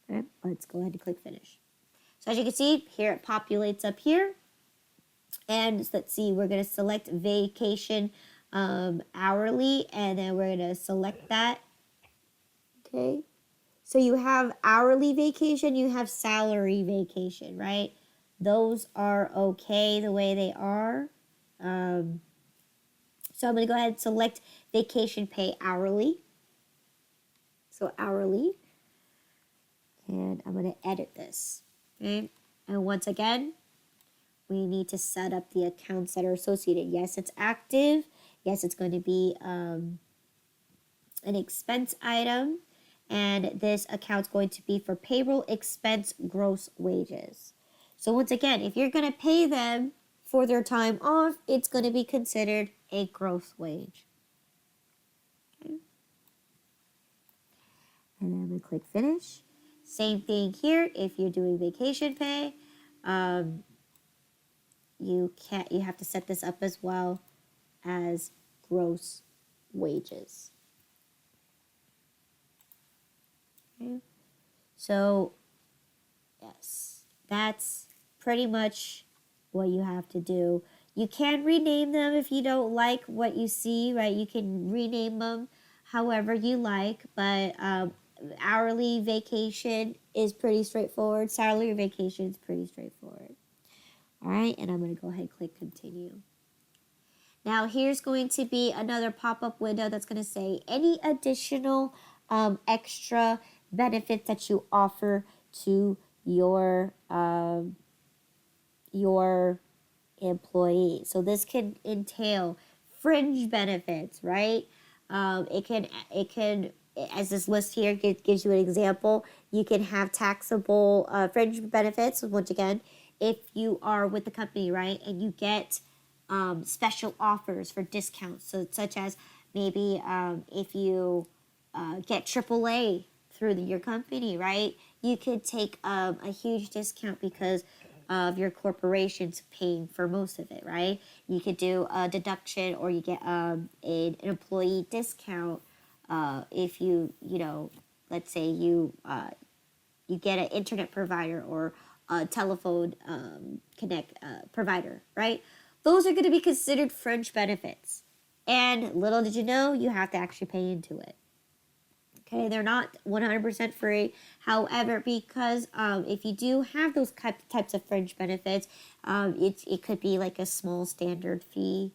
All right, let's go ahead and click finish. So as you can see, here it populates up here. And let's see, we're going to select vacation hourly, and then we're going to select that. Okay. So you have hourly vacation, you have salary vacation, right? Those are okay the way they are. So I'm going to go ahead and select vacation pay hourly. So hourly. And I'm going to edit this. Okay. And once again, we need to set up the accounts that are associated. Yes, it's active. Yes, it's going to be an expense item. And this account's going to be for payroll expense gross wages. So once again, if you're going to pay them for their time off, it's going to be considered a gross wage. Okay. And then I'm going to click finish. Same thing here. If you're doing vacation pay, you have to set this up as well as gross wages. Okay. So, yes, that's pretty much what you have to do. You can rename them if you don't like what you see, right? You can rename them however you like, but hourly vacation is pretty straightforward. Salary vacation is pretty straightforward. All right, and I'm going to go ahead and click continue. Now, here's going to be another pop-up window that's going to say any additional extra benefits that you offer to your employee. So this can entail fringe benefits, right? It can, as this list here gives you an example, you can have taxable fringe benefits. Once again, if you are with the company, right, and you get special offers for discounts, so such as maybe if you get AAA through your company, right, you could take a huge discount because of your corporation's paying for most of it, right? You could do a deduction, or you get an employee discount if you let's say you get an internet provider or a telephone provider, right? Those are going to be considered fringe benefits. And little did you know, you have to actually pay into it. Okay, they're not 100% free. However, because if you do have those types of fringe benefits, it could be like a small standard fee.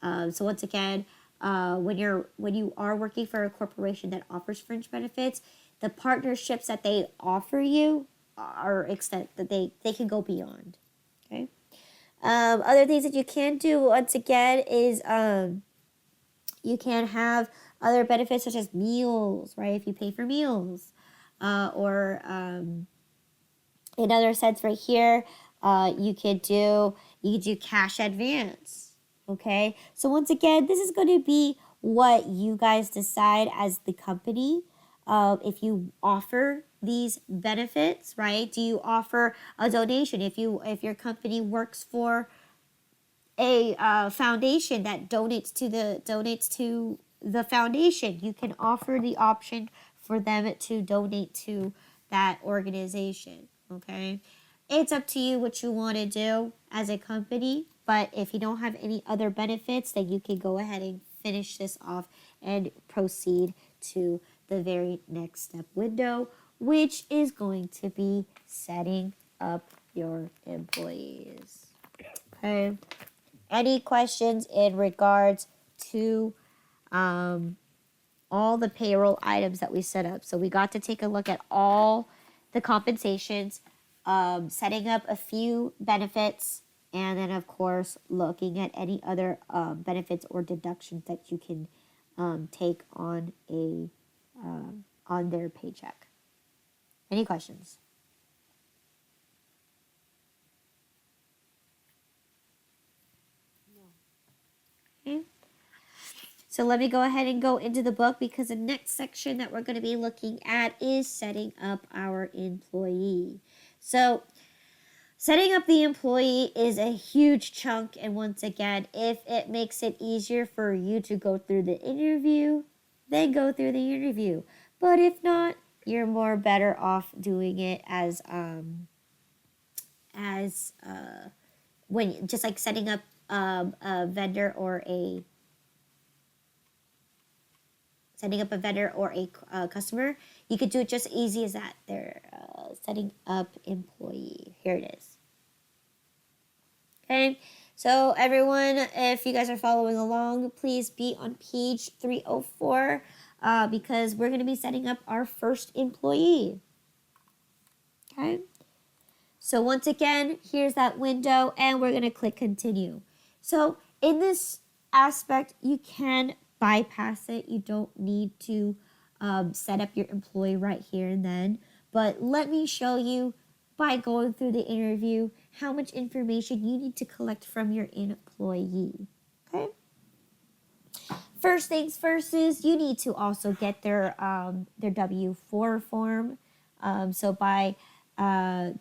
So once again, when you are working for a corporation that offers fringe benefits, the partnerships that they offer you are extent that they can go beyond. Okay. Other things that you can do once again is you can have other benefits such as meals, right? If you pay for meals, or in other sense, right here, you could do cash advance. Okay, so once again, this is going to be what you guys decide as the company. If you offer these benefits, right? Do you offer a donation? If your company works for a foundation that donates to the foundation, you can offer the option for them to donate to that organization. Okay, it's up to you what you want to do as a company, but if you don't have any other benefits, then you can go ahead and finish this off and proceed to the very next step window, which is going to be setting up your employees. Okay. Any questions in regards to all the payroll items that we set up? So we got to take a look at all the compensations, setting up a few benefits, and then of course looking at any other benefits or deductions that you can take on on their paycheck. Any questions? Okay. So let me go ahead and go into the book, because the next section that we're going to be looking at is setting up our employee. So setting up the employee is a huge chunk, and once again, if it makes it easier for you to go through the interview, then go through the interview. But if not, you're more better off doing it as when just like setting up a vendor or a customer. You could do it just easy as that. They're setting up employee. Here it is. Okay, so everyone, if you guys are following along, please be on page 304 because we're going to be setting up our first employee. Okay, so once again, here's that window, and we're going to click continue. So in this aspect, you can bypass it. You don't need to set up your employee right here and then. But let me show you, by going through the interview, how much information you need to collect from your employee. Okay? First things first is you need to also get their W-4 form. So by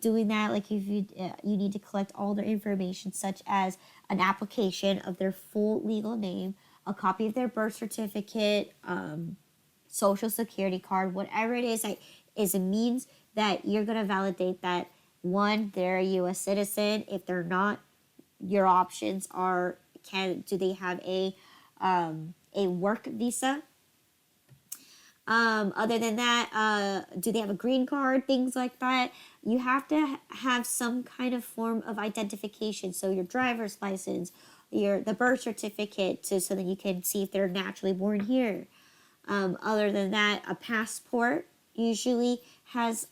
doing that, like if you need to collect all their information, such as an application of their full legal name, a copy of their birth certificate, social security card, whatever it is that is a means that you're going to validate that, one, they're a U.S. citizen. If they're not, your options are, do they have a work visa? Other than that, do they have a green card? Things like that. You have to have some kind of form of identification. So your driver's license, the birth certificate, so that you can see if they're naturally born here. Other than that, a passport usually has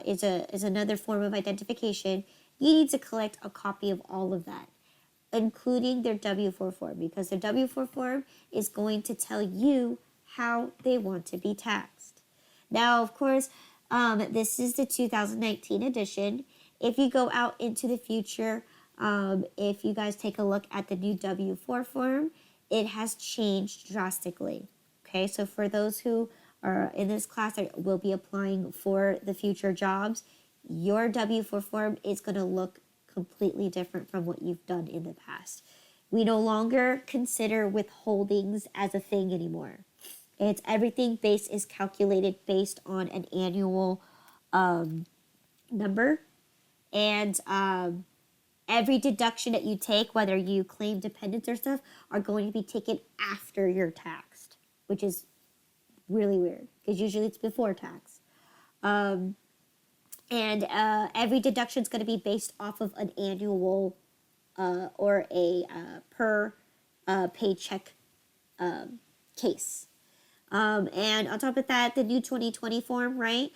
is another form of identification. You need to collect a copy of all of that, including their W-4 form, because their W-4 form is going to tell you how they want to be taxed. Now, of course, this is the 2019 edition. If you go out into the future, if you guys take a look at the new W-4 form, it has changed drastically. Okay, so for those who are in this class that will be applying for the future jobs, your W-4 form is going to look completely different from what you've done in the past. We no longer consider withholdings as a thing anymore. It's everything is calculated based on an annual number, and every deduction that you take, whether you claim dependents or stuff, are going to be taken after you're taxed, which is really weird because usually it's before tax. And every deduction is going to be based off of an annual or a per paycheck case. And on top of that, the new 2020 form, right?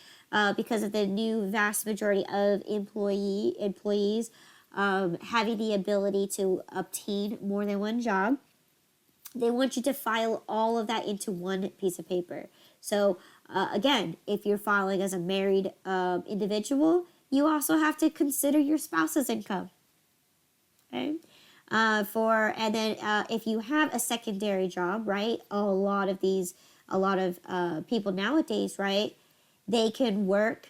Because of the new vast majority of employees having the ability to obtain more than one job, they want you to file all of that into one piece of paper. So again, if you're filing as a married individual, you also have to consider your spouse's income. Okay. If you have a secondary job, right? A lot of people nowadays, right? They can work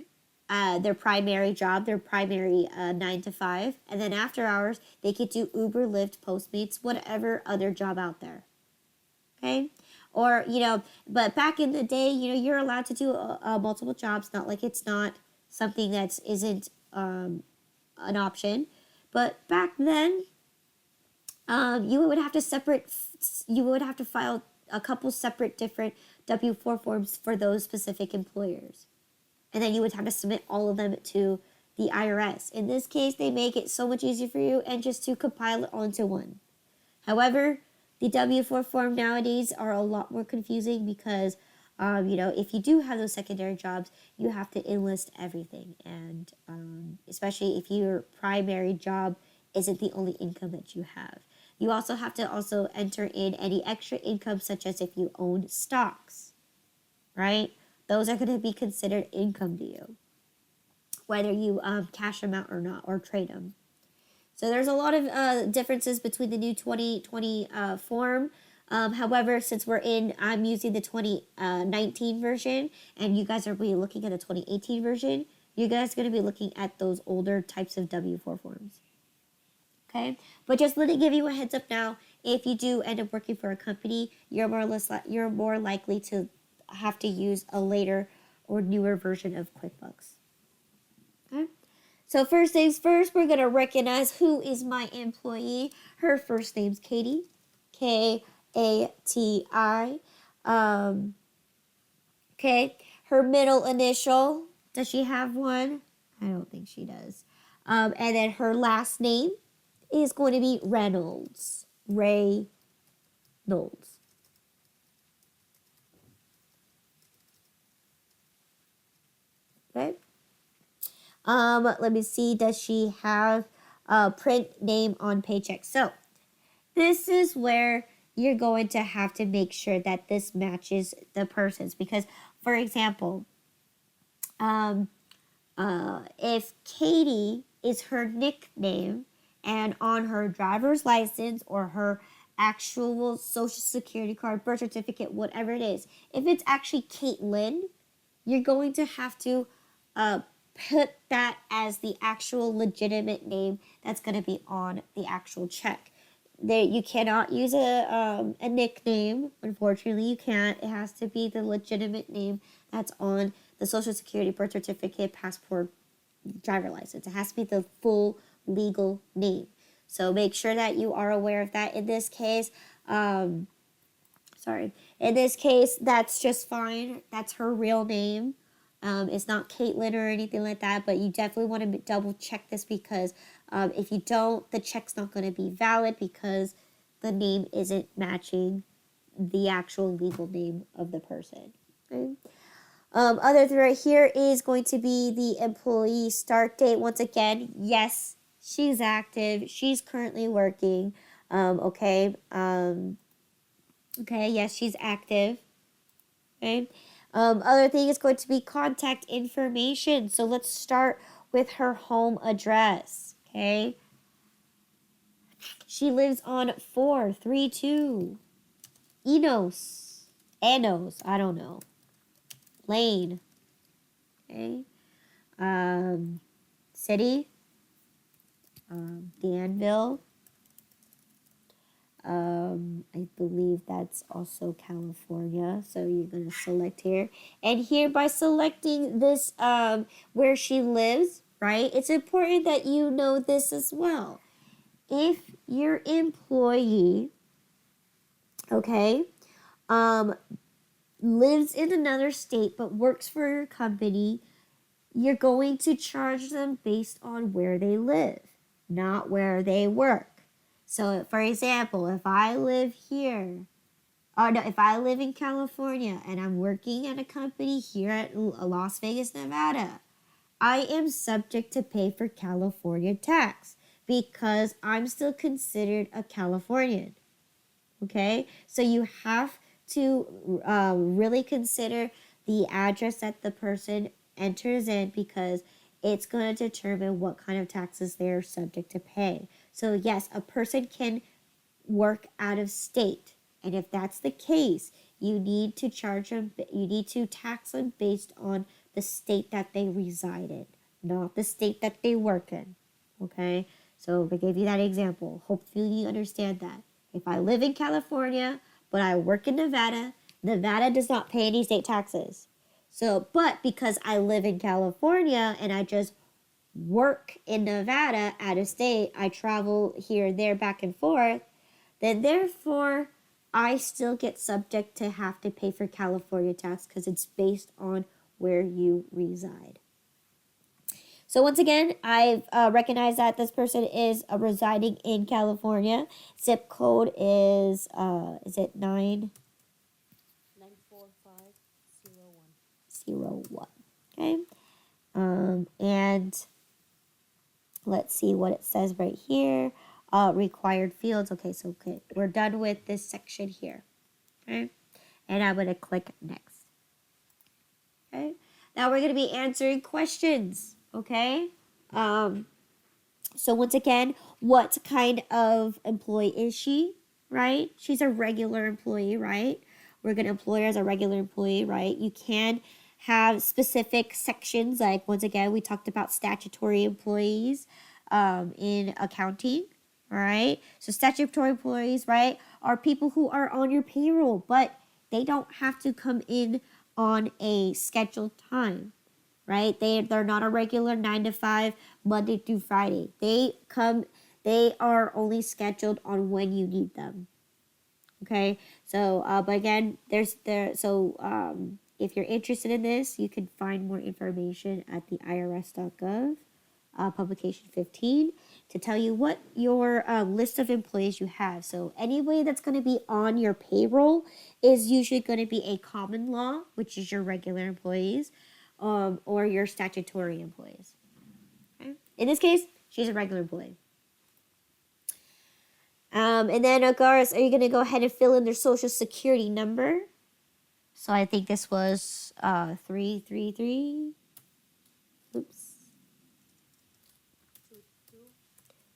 their primary job, their primary 9 to 5, and then after hours they could do Uber, Lyft, Postmates, whatever other job out there. Okay, or but back in the day, you're allowed to do multiple jobs. Not like it's not something that isn't an option, but back then you would have to file a couple separate different W-4 forms for those specific employers. And then you would have to submit all of them to the IRS. In this case, they make it so much easier for you and just to compile it onto one. However, the W-4 form nowadays are a lot more confusing because, if you do have those secondary jobs, you have to enlist everything. And especially if your primary job isn't the only income that you have. You also have to enter in any extra income, such as if you own stocks, right? Those are going to be considered income to you, whether you cash them out or not, or trade them. So there's a lot of differences between the new 2020 form. However, since I'm using the 2019 version, and you guys are be looking at the 2018 version, you guys are going to be looking at those older types of W-4 forms. Okay, but just let me give you a heads up now. If you do end up working for a company, you're more likely to have to use a later or newer version of QuickBooks. Okay, so first things first, we're gonna recognize who is my employee. Her first name's Katie, Kati. Okay, her middle initial. Does she have one? I don't think she does. And then her last name is going to be Reynolds. Ray Knowles. Okay. Let me see. Does she have a print name on paycheck? So this is where you're going to have to make sure that this matches the person's, because, for example, if Katie is her nickname, and on her driver's license or her actual social security card, birth certificate, whatever it is, if it's actually Caitlin, you're going to have to put that as the actual legitimate name that's going to be on the actual check. You cannot use a nickname. Unfortunately, you can't. It has to be the legitimate name that's on the social security, birth certificate, passport, driver license. It has to be the full legal name. So make sure that you are aware of that. In this case, that's just fine. That's her real name. It's not Caitlin or anything like that, but you definitely want to double check this, because if you don't, the check's not going to be valid because the name isn't matching the actual legal name of the person. Okay? Other than right here is going to be the employee start date. Once again, yes, she's active. She's currently working. Okay, yes, she's active. Okay. Other thing is going to be contact information. So let's start with her home address. Okay. She lives on 432 Enos, I don't know, Lane. Okay. City, Danville. I believe that's also California. So you're going to select here. And here, by selecting this, where she lives, right, it's important that you know this as well. If your employee, okay, lives in another state but works for your company, you're going to charge them based on where they live, not where they work. So, for example, if I live if I live in California and I'm working at a company here at Las Vegas, Nevada, I am subject to pay for California tax because I'm still considered a Californian. Okay? So you have to really consider the address that the person enters in, because it's going to determine what kind of taxes they're subject to pay. So yes, a person can work out of state. And if that's the case, you need to charge them, you need to tax them based on the state that they reside in, not the state that they work in. Okay? So I gave you that example. Hopefully you understand that. If I live in California, but I work in Nevada, Nevada does not pay any state taxes. So, but because I live in California and I just work in Nevada out of state, I travel here and there back and forth, then therefore I still get subject to have to pay for California tax because it's based on where you reside. So once again, I've recognized that this person is residing in California. Zip code is it 94501. Okay. And let's see what it says right here. Required fields. Okay, we're done with this section here. Okay, and I'm gonna click next. Okay, now we're gonna be answering questions. Okay, so once again, what kind of employee is she? Right, she's a regular employee. Right, we're gonna employ her as a regular employee. Right, you can have specific sections like once again we talked about statutory employees in accounting. All right. So statutory employees, right, are people who are on your payroll, but they don't have to come in on a scheduled time, right? They're not a regular 9 to 5 Monday through Friday. They are only scheduled on when you need them. Okay. So, but again, if you're interested in this, you can find more information at the irs.gov. Publication 15 to tell you what your list of employees you have. So anybody that's going to be on your payroll is usually going to be a common law, which is your regular employees, or your statutory employees. Okay? In this case, she's a regular employee. And then, Agaris, are you going to go ahead and fill in their social security number? So I think this was 333. Oops.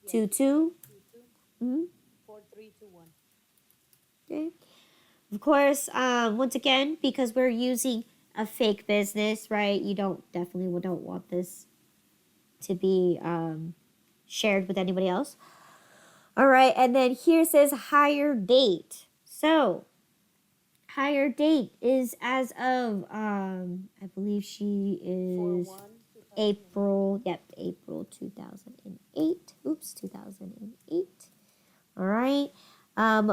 22. 4321. Okay. Of course, once again, because we're using a fake business, right? You definitely don't want this to be shared with anybody else. All right, and then here says hire date. So, hire date is as of I believe she is 41, April 2008. Oops, 2008. All right.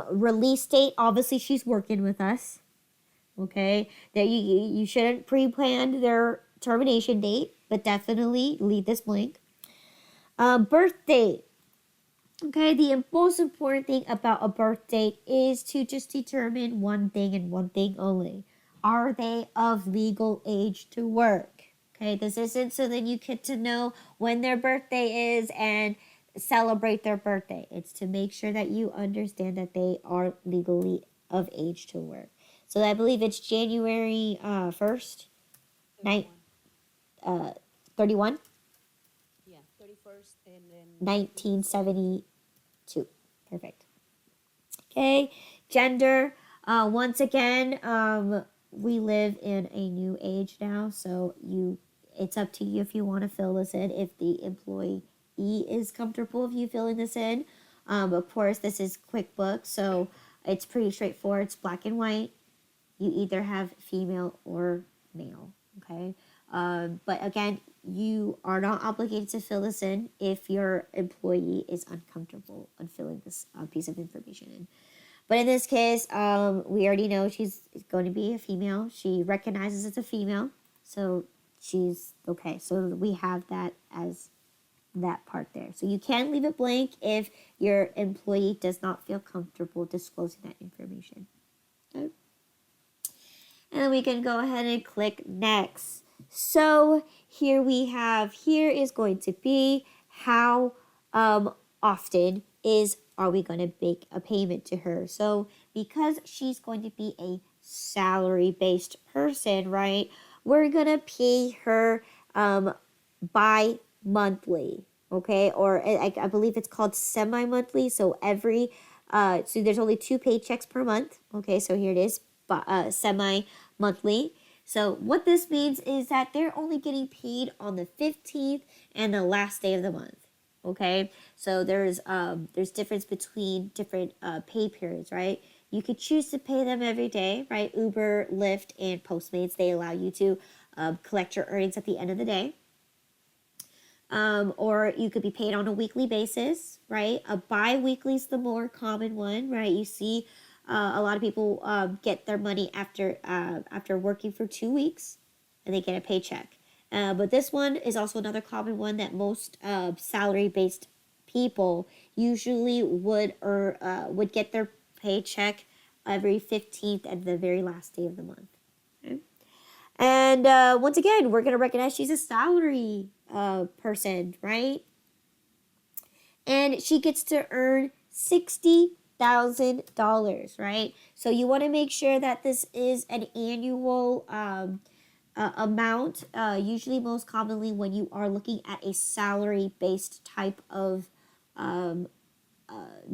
Release date, obviously she's working with us. Okay. That you shouldn't pre-plan their termination date, but definitely leave this blank. Birth date. Okay, the most important thing about a birth date is to just determine one thing and one thing only. Are they of legal age to work? Okay, this isn't so that you get to know when their birthday is and celebrate their birthday. It's to make sure that you understand that they are legally of age to work. So I believe it's January 1st, 31, Yeah, 31st and then 1972. Perfect. Okay, gender. Once again, we live in a new age now, so it's up to you if you want to fill this in. If the employee is comfortable with you filling this in, of course, this is QuickBooks, so it's pretty straightforward. It's black and white. You either have female or male. Okay, but again, you are not obligated to fill this in if your employee is uncomfortable on filling this piece of information in. But in this case, we already know she's going to be a female. She recognizes it's a female, so she's okay. So we have that as that part there. So you can leave it blank if your employee does not feel comfortable disclosing that information. Okay. And then we can go ahead and click next. So here is going to be how often are we going to make a payment to her. So because she's going to be a salary-based person, right, we're going to pay her bi-monthly, okay? Or I believe it's called semi-monthly. So so there's only 2 paychecks per month, okay? So here it is, semi-monthly. So what this means is that they're only getting paid on the 15th and the last day of the month, okay? So there's difference between different pay periods, right? You could choose to pay them every day, right? Uber, Lyft, and Postmates, they allow you to collect your earnings at the end of the day. Or you could be paid on a weekly basis, right? A bi-weekly is the more common one, right? You see a lot of people get their money after working for 2 weeks, and they get a paycheck. But this one is also another common one that most salary-based people usually would get their paycheck every 15th at the very last day of the month. Okay? And once again, we're going to recognize she's a salary person, right? And she gets to earn $60,000, right? So you want to make sure that this is an annual amount. Usually, most commonly, when you are looking at a salary-based type of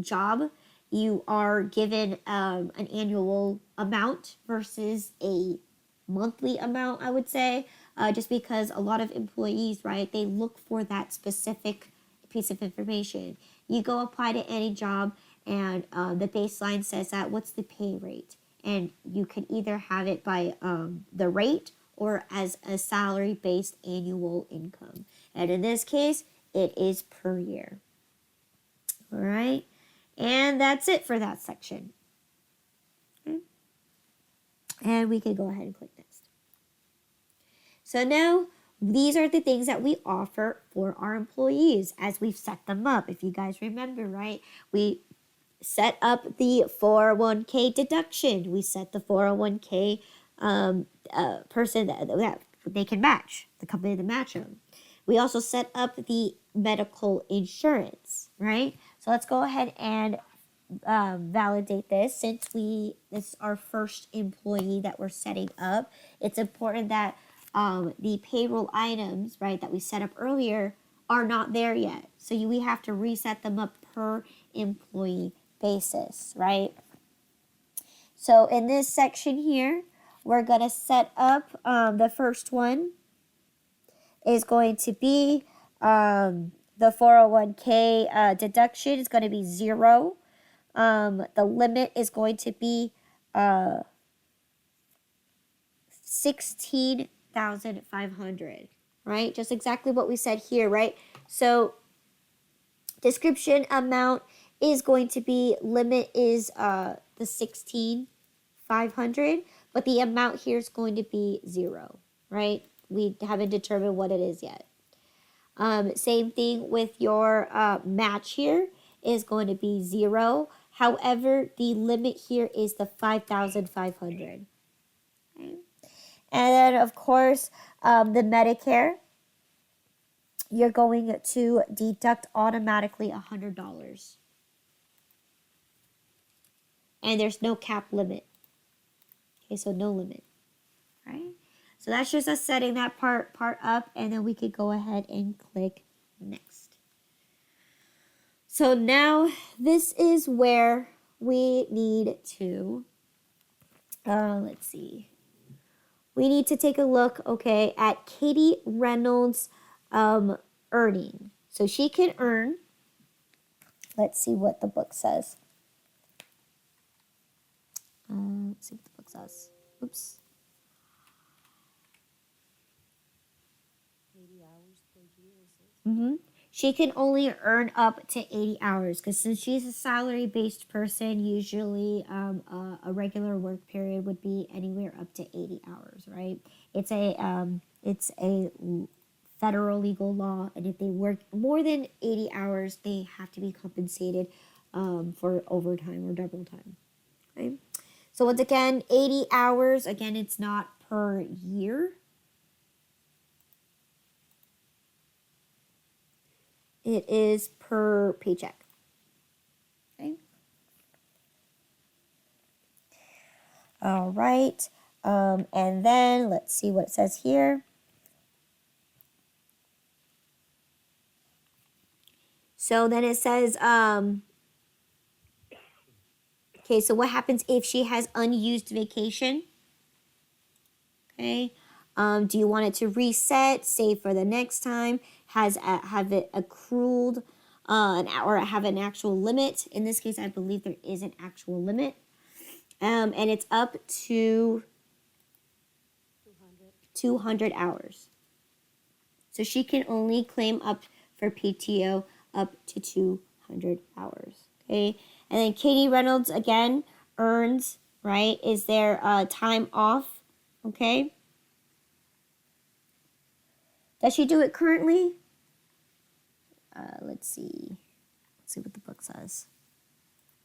job, you are given an annual amount versus a monthly amount, I would say, just because a lot of employees, right, they look for that specific piece of information. You go apply to any job, and the baseline says that what's the pay rate, and you can either have it by the rate or as a salary-based annual income. And in this case, it is per year. All right, and that's it for that section. Okay. And we can go ahead and click next. So now these are the things that we offer for our employees as we've set them up. If you guys remember, right, we set up the 401k deduction. We set the 401k person that they can match, the company to match them. We also set up the medical insurance, right? So let's go ahead and validate this. Since this is our first employee that we're setting up, it's important that the payroll items, right, that we set up earlier are not there yet. So we have to reset them up per employee basis, right? So in this section here, we're going to set up the first one is going to be the 401k deduction is going to be 0. The limit is going to be 16,500, right? Just exactly what we said here, right? So description amount is going to be, limit is the 16,500, but the amount here is going to be 0, right? We haven't determined what it is yet. Same thing with your match here is going to be 0. However, the limit here is the 5,500. Okay. And then, of course, the Medicare, you're going to deduct automatically $100. And there's no cap limit. Okay, so no limit, right? So that's just us setting that part up, and then we could go ahead and click next. So now this is where we need to, let's see. We need to take a look, okay, at Katie Reynolds' earning. So she can earn, let's see what the book says. Let's see what the book says. Oops. 80 hours per year, is it? Mm-hmm. She can only earn up to 80 hours because since she's a salary-based person, usually a regular work period would be anywhere up to 80 hours, right? It's a federal legal law, and if they work more than 80 hours, they have to be compensated for overtime or double time, okay? So once again, 80 hours, again, it's not per year. It is per paycheck. Okay. All right. And then let's see what it says here. So then it says, okay, so what happens if she has unused vacation? Okay. Do you want it to reset, save for the next time, have it accrued, or have an actual limit? In this case, I believe there is an actual limit, and it's up to 200. 200 hours. So she can only claim up for PTO up to 200 hours. Okay, and then Katie Reynolds again earns, right? Is there time off? Okay. Does she do it currently? Let's see. Let's see what the book says.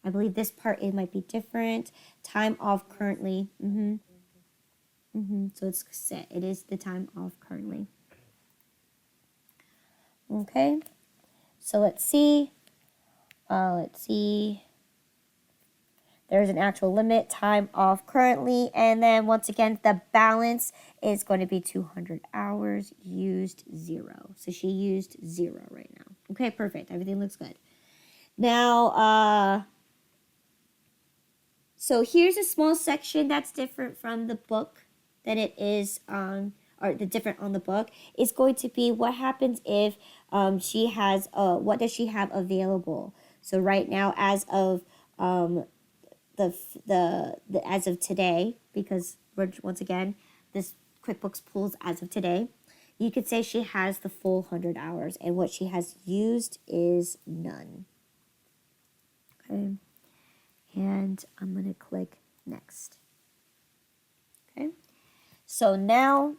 I believe this part, it might be different. Time off currently. So it's set. It is the time off currently. Okay. So let's see. There's an actual limit, time off currently, and then once again, the balance is going to be 200 hours, used 0. So she used 0 right now. Okay, perfect. Everything looks good. Now, so here's a small section that's different from the book than it is on, or the different on the book. It's going to be what happens if she has, what does she have available? So right now, as of the as of today, because we're, once again, this QuickBooks pulls as of today, you could say she has the full 100 hours, and what she has used is none. Okay, and I'm going to click next. Okay, so now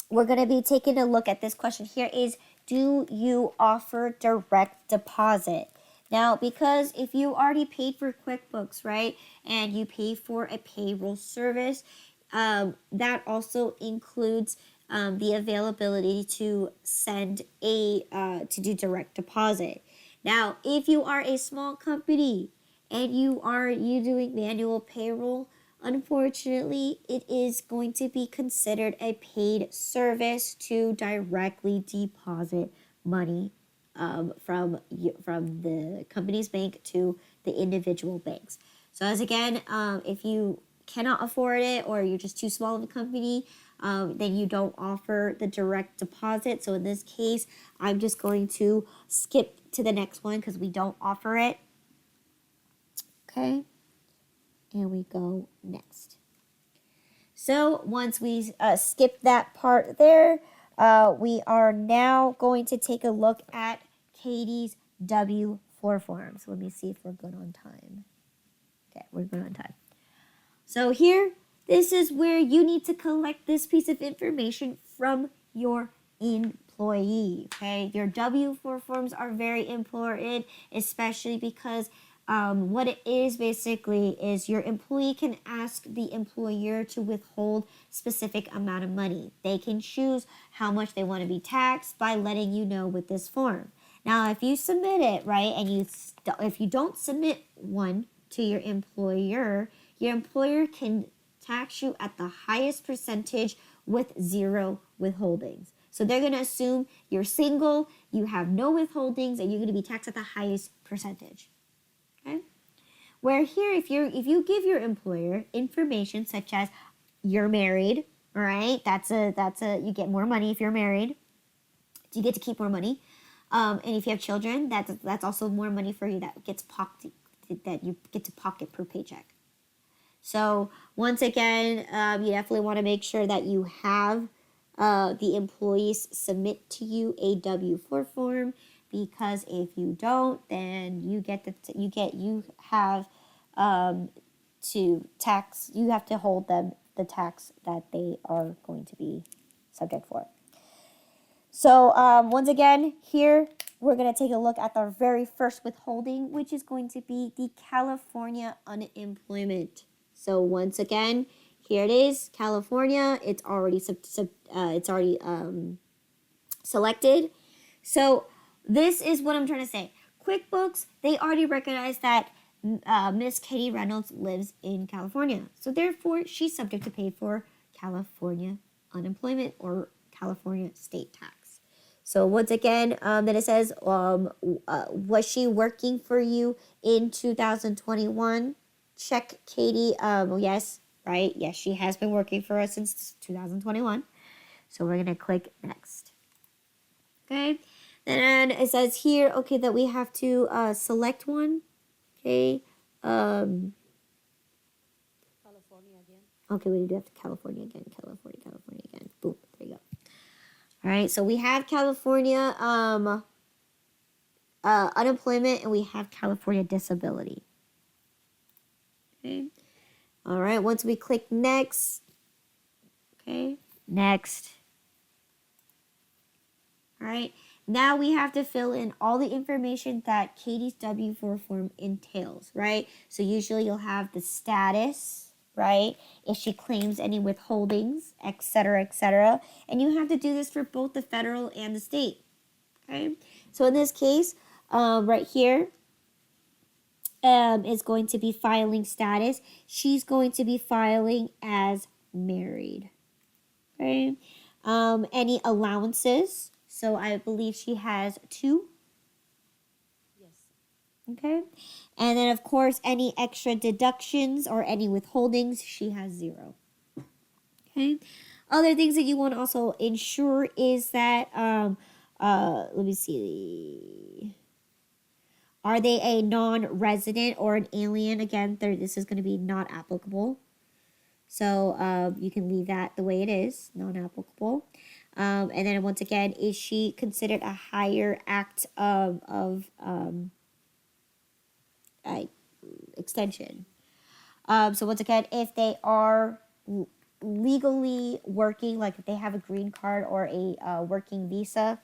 we're going to be taking a look at this question here is, do you offer direct deposit? Now, because if you already paid for QuickBooks, right, and you pay for a payroll service, that also includes the availability to send to do direct deposit. Now, if you are a small company and you doing manual payroll, unfortunately, it is going to be considered a paid service to directly deposit money from the company's bank to the individual banks. So as again, if you cannot afford it or you're just too small of a company, then you don't offer the direct deposit. So in this case, I'm just going to skip to the next one because we don't offer it. Okay, and we go next. So once we skip that part there, we are now going to take a look at Katie's W-4 form. So let me see if we're good on time. Okay, we're good on time. So here, this is where you need to collect this piece of information from your employee. Okay, your W-4 forms are very important, especially because what it is basically is your employee can ask the employer to withhold specific amount of money. They can choose how much they want to be taxed by letting you know with this form. Now, if you submit it, right, and if you don't submit one to your employer can tax you at the highest percentage with 0 withholdings. So they're going to assume you're single, you have no withholdings, and you're going to be taxed at the highest percentage. Okay? Where here, if you give your employer information such as you're married, all right, you get more money if you're married. You get to keep more money. And if you have children, that's also more money for you that you get to pocket per paycheck. So once again, you definitely want to make sure that you have the employees submit to you a W-4 form, because if you don't, then you have to hold them the tax that they are going to be subject for. So once again, here we're going to take a look at the very first withholding, which is going to be the California unemployment. So once again, here it is, California. It's already selected. So this is what I'm trying to say. QuickBooks, they already recognize that Miss Katie Reynolds lives in California. So therefore, she's subject to pay for California unemployment or California state tax. So once again, then it says, was she working for you in 2021? Check Katie. Yes, right. Yes, she has been working for us since 2021. So we're gonna click next. Okay. Then it says here, okay, that we have to select one. Okay. California again. Okay, we do have to California again. California again. Boom. There you go. All right. So we have California unemployment, and we have California disability. Okay. All right. Once we click next. Okay. Next. All right. Now we have to fill in all the information that Katie's W-4 form entails, right? So usually you'll have the status, right? If she claims any withholdings, etc., and you have to do this for both the federal and the state, okay? So in this case, right here, is going to be filing status. She's going to be filing as married, okay? Any allowances? So I believe she has 2. Yes. Okay. And then, of course, any extra deductions or any withholdings, she has 0. Okay. Other things that you want to also ensure is that, let me see. Are they a non-resident or an alien? Again, this is going to be not applicable. So you can leave that the way it is, non-applicable. And then once again, is she considered a higher act of extension? So once again, if they are legally working, like if they have a green card or a working visa,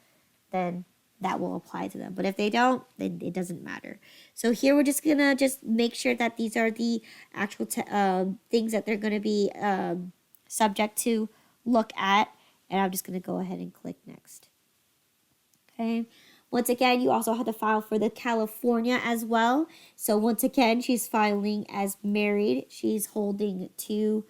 then that will apply to them. But if they don't, then it doesn't matter. So here we're just gonna make sure that these are the actual things that they're gonna be subject to look at. And I'm just gonna go ahead and click next. Okay. Once again, you also have to file for the California as well. So once again, she's filing as married. She's holding 2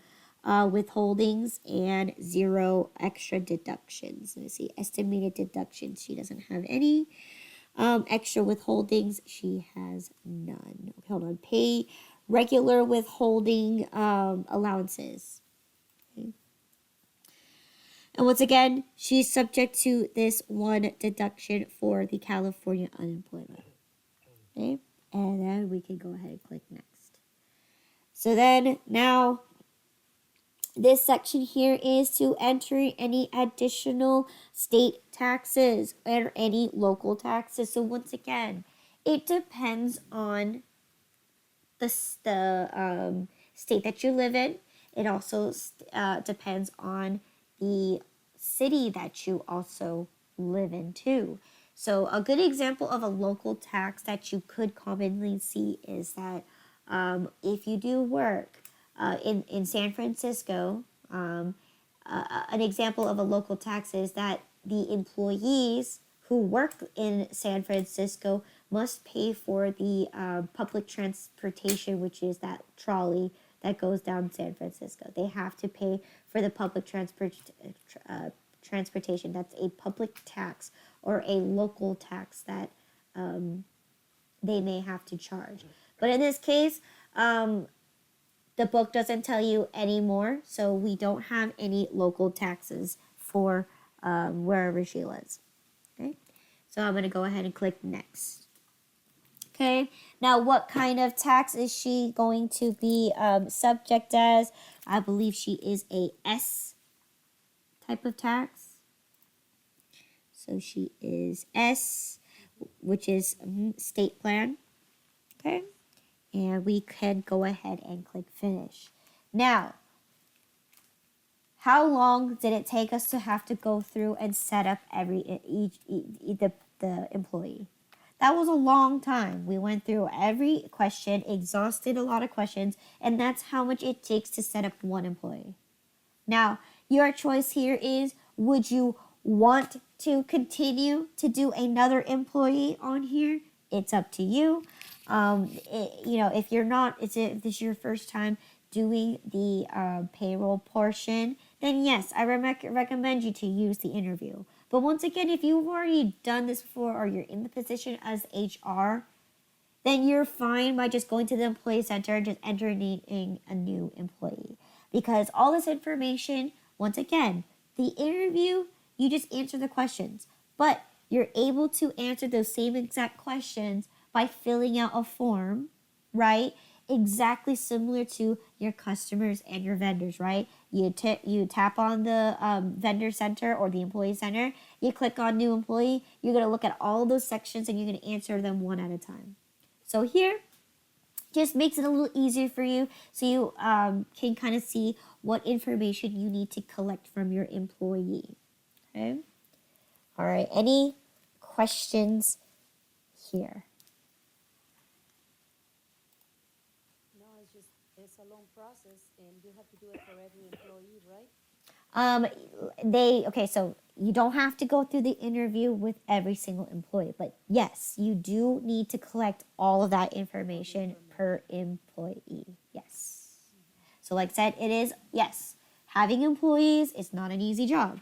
withholdings and 0 extra deductions. Let me see, estimated deductions. She doesn't have any. Extra withholdings, she has none. Okay, hold on. Pay regular withholding allowances. Okay. And once again, she's subject to this 1 deduction for the California unemployment. Okay, and then we can go ahead and click next. So then now, this section here is to enter any additional state taxes or any local taxes. So once again, it depends on the state that you live in. It also depends on the city that you also live in too. So a good example of a local tax that you could commonly see is that if you do work in San Francisco, an example of a local tax is that the employees who work in San Francisco must pay for the public transportation, which is that trolley that goes down San Francisco. They have to pay for the public transportation. That's a public tax or a local tax that they may have to charge. But in this case, the book doesn't tell you anymore, so we don't have any local taxes for wherever she lives. Okay, so I'm going to go ahead and click next. Okay, now what kind of tax is she going to be subject as? I believe she is a S type of tax. So she is S, which is state plan. Okay, and we can go ahead and click finish. Now, how long did it take us to have to go through and set up the employee? That was a long time. We went through every question, exhausted a lot of questions, and that's how much it takes to set up one employee. Now, your choice here is, would you want to continue to do another employee on here? It's up to you. If you're not, if this is your first time doing the payroll portion, then yes, I recommend you to use the interview. But once again, if you've already done this before or you're in the position as HR, then you're fine by just going to the employee center and just entering in a new employee. Because all this information, once again, the interview, you just answer the questions. But you're able to answer those same exact questions by filling out a form, right? Exactly similar to your customers and your vendors, right? You tap on the vendor center or the employee center, you click on new employee, you're going to look at all those sections and you're going to answer them one at a time. So here, just makes it a little easier for you so you can kind of see what information you need to collect from your employee. Okay? All right, any questions here? No, it's a long process and you have to do it for every employee, right? So you don't have to go through the interview with every single employee, but yes, you do need to collect all of that information per employee. Yes. So like I said, it is, yes, having employees is not an easy job.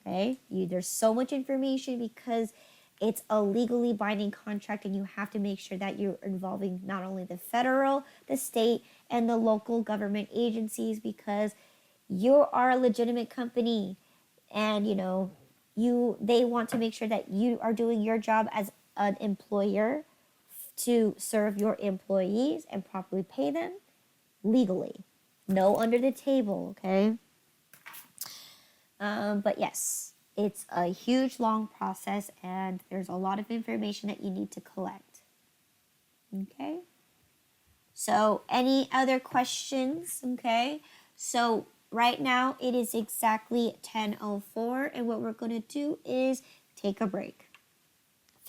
Okay? There's so much information because it's a legally binding contract and you have to make sure that you're involving not only the federal, the state, and the local government agencies because you are a legitimate company and they want to make sure that you are doing your job as an employer to serve your employees and properly pay them legally. No under the table, okay? But yes, it's a huge, long process, and there's a lot of information that you need to collect. Okay? So, any other questions? Okay? So, right now, it is exactly 10:04, and what we're going to do is take a break.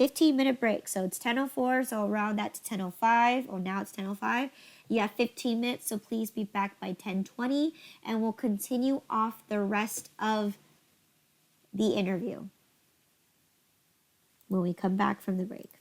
15-minute break. So, it's 10:04, so I'll round that to 10:05, or now it's 10:05. You have 15 minutes, so please be back by 10:20, and we'll continue off the rest of the interview when we come back from the break.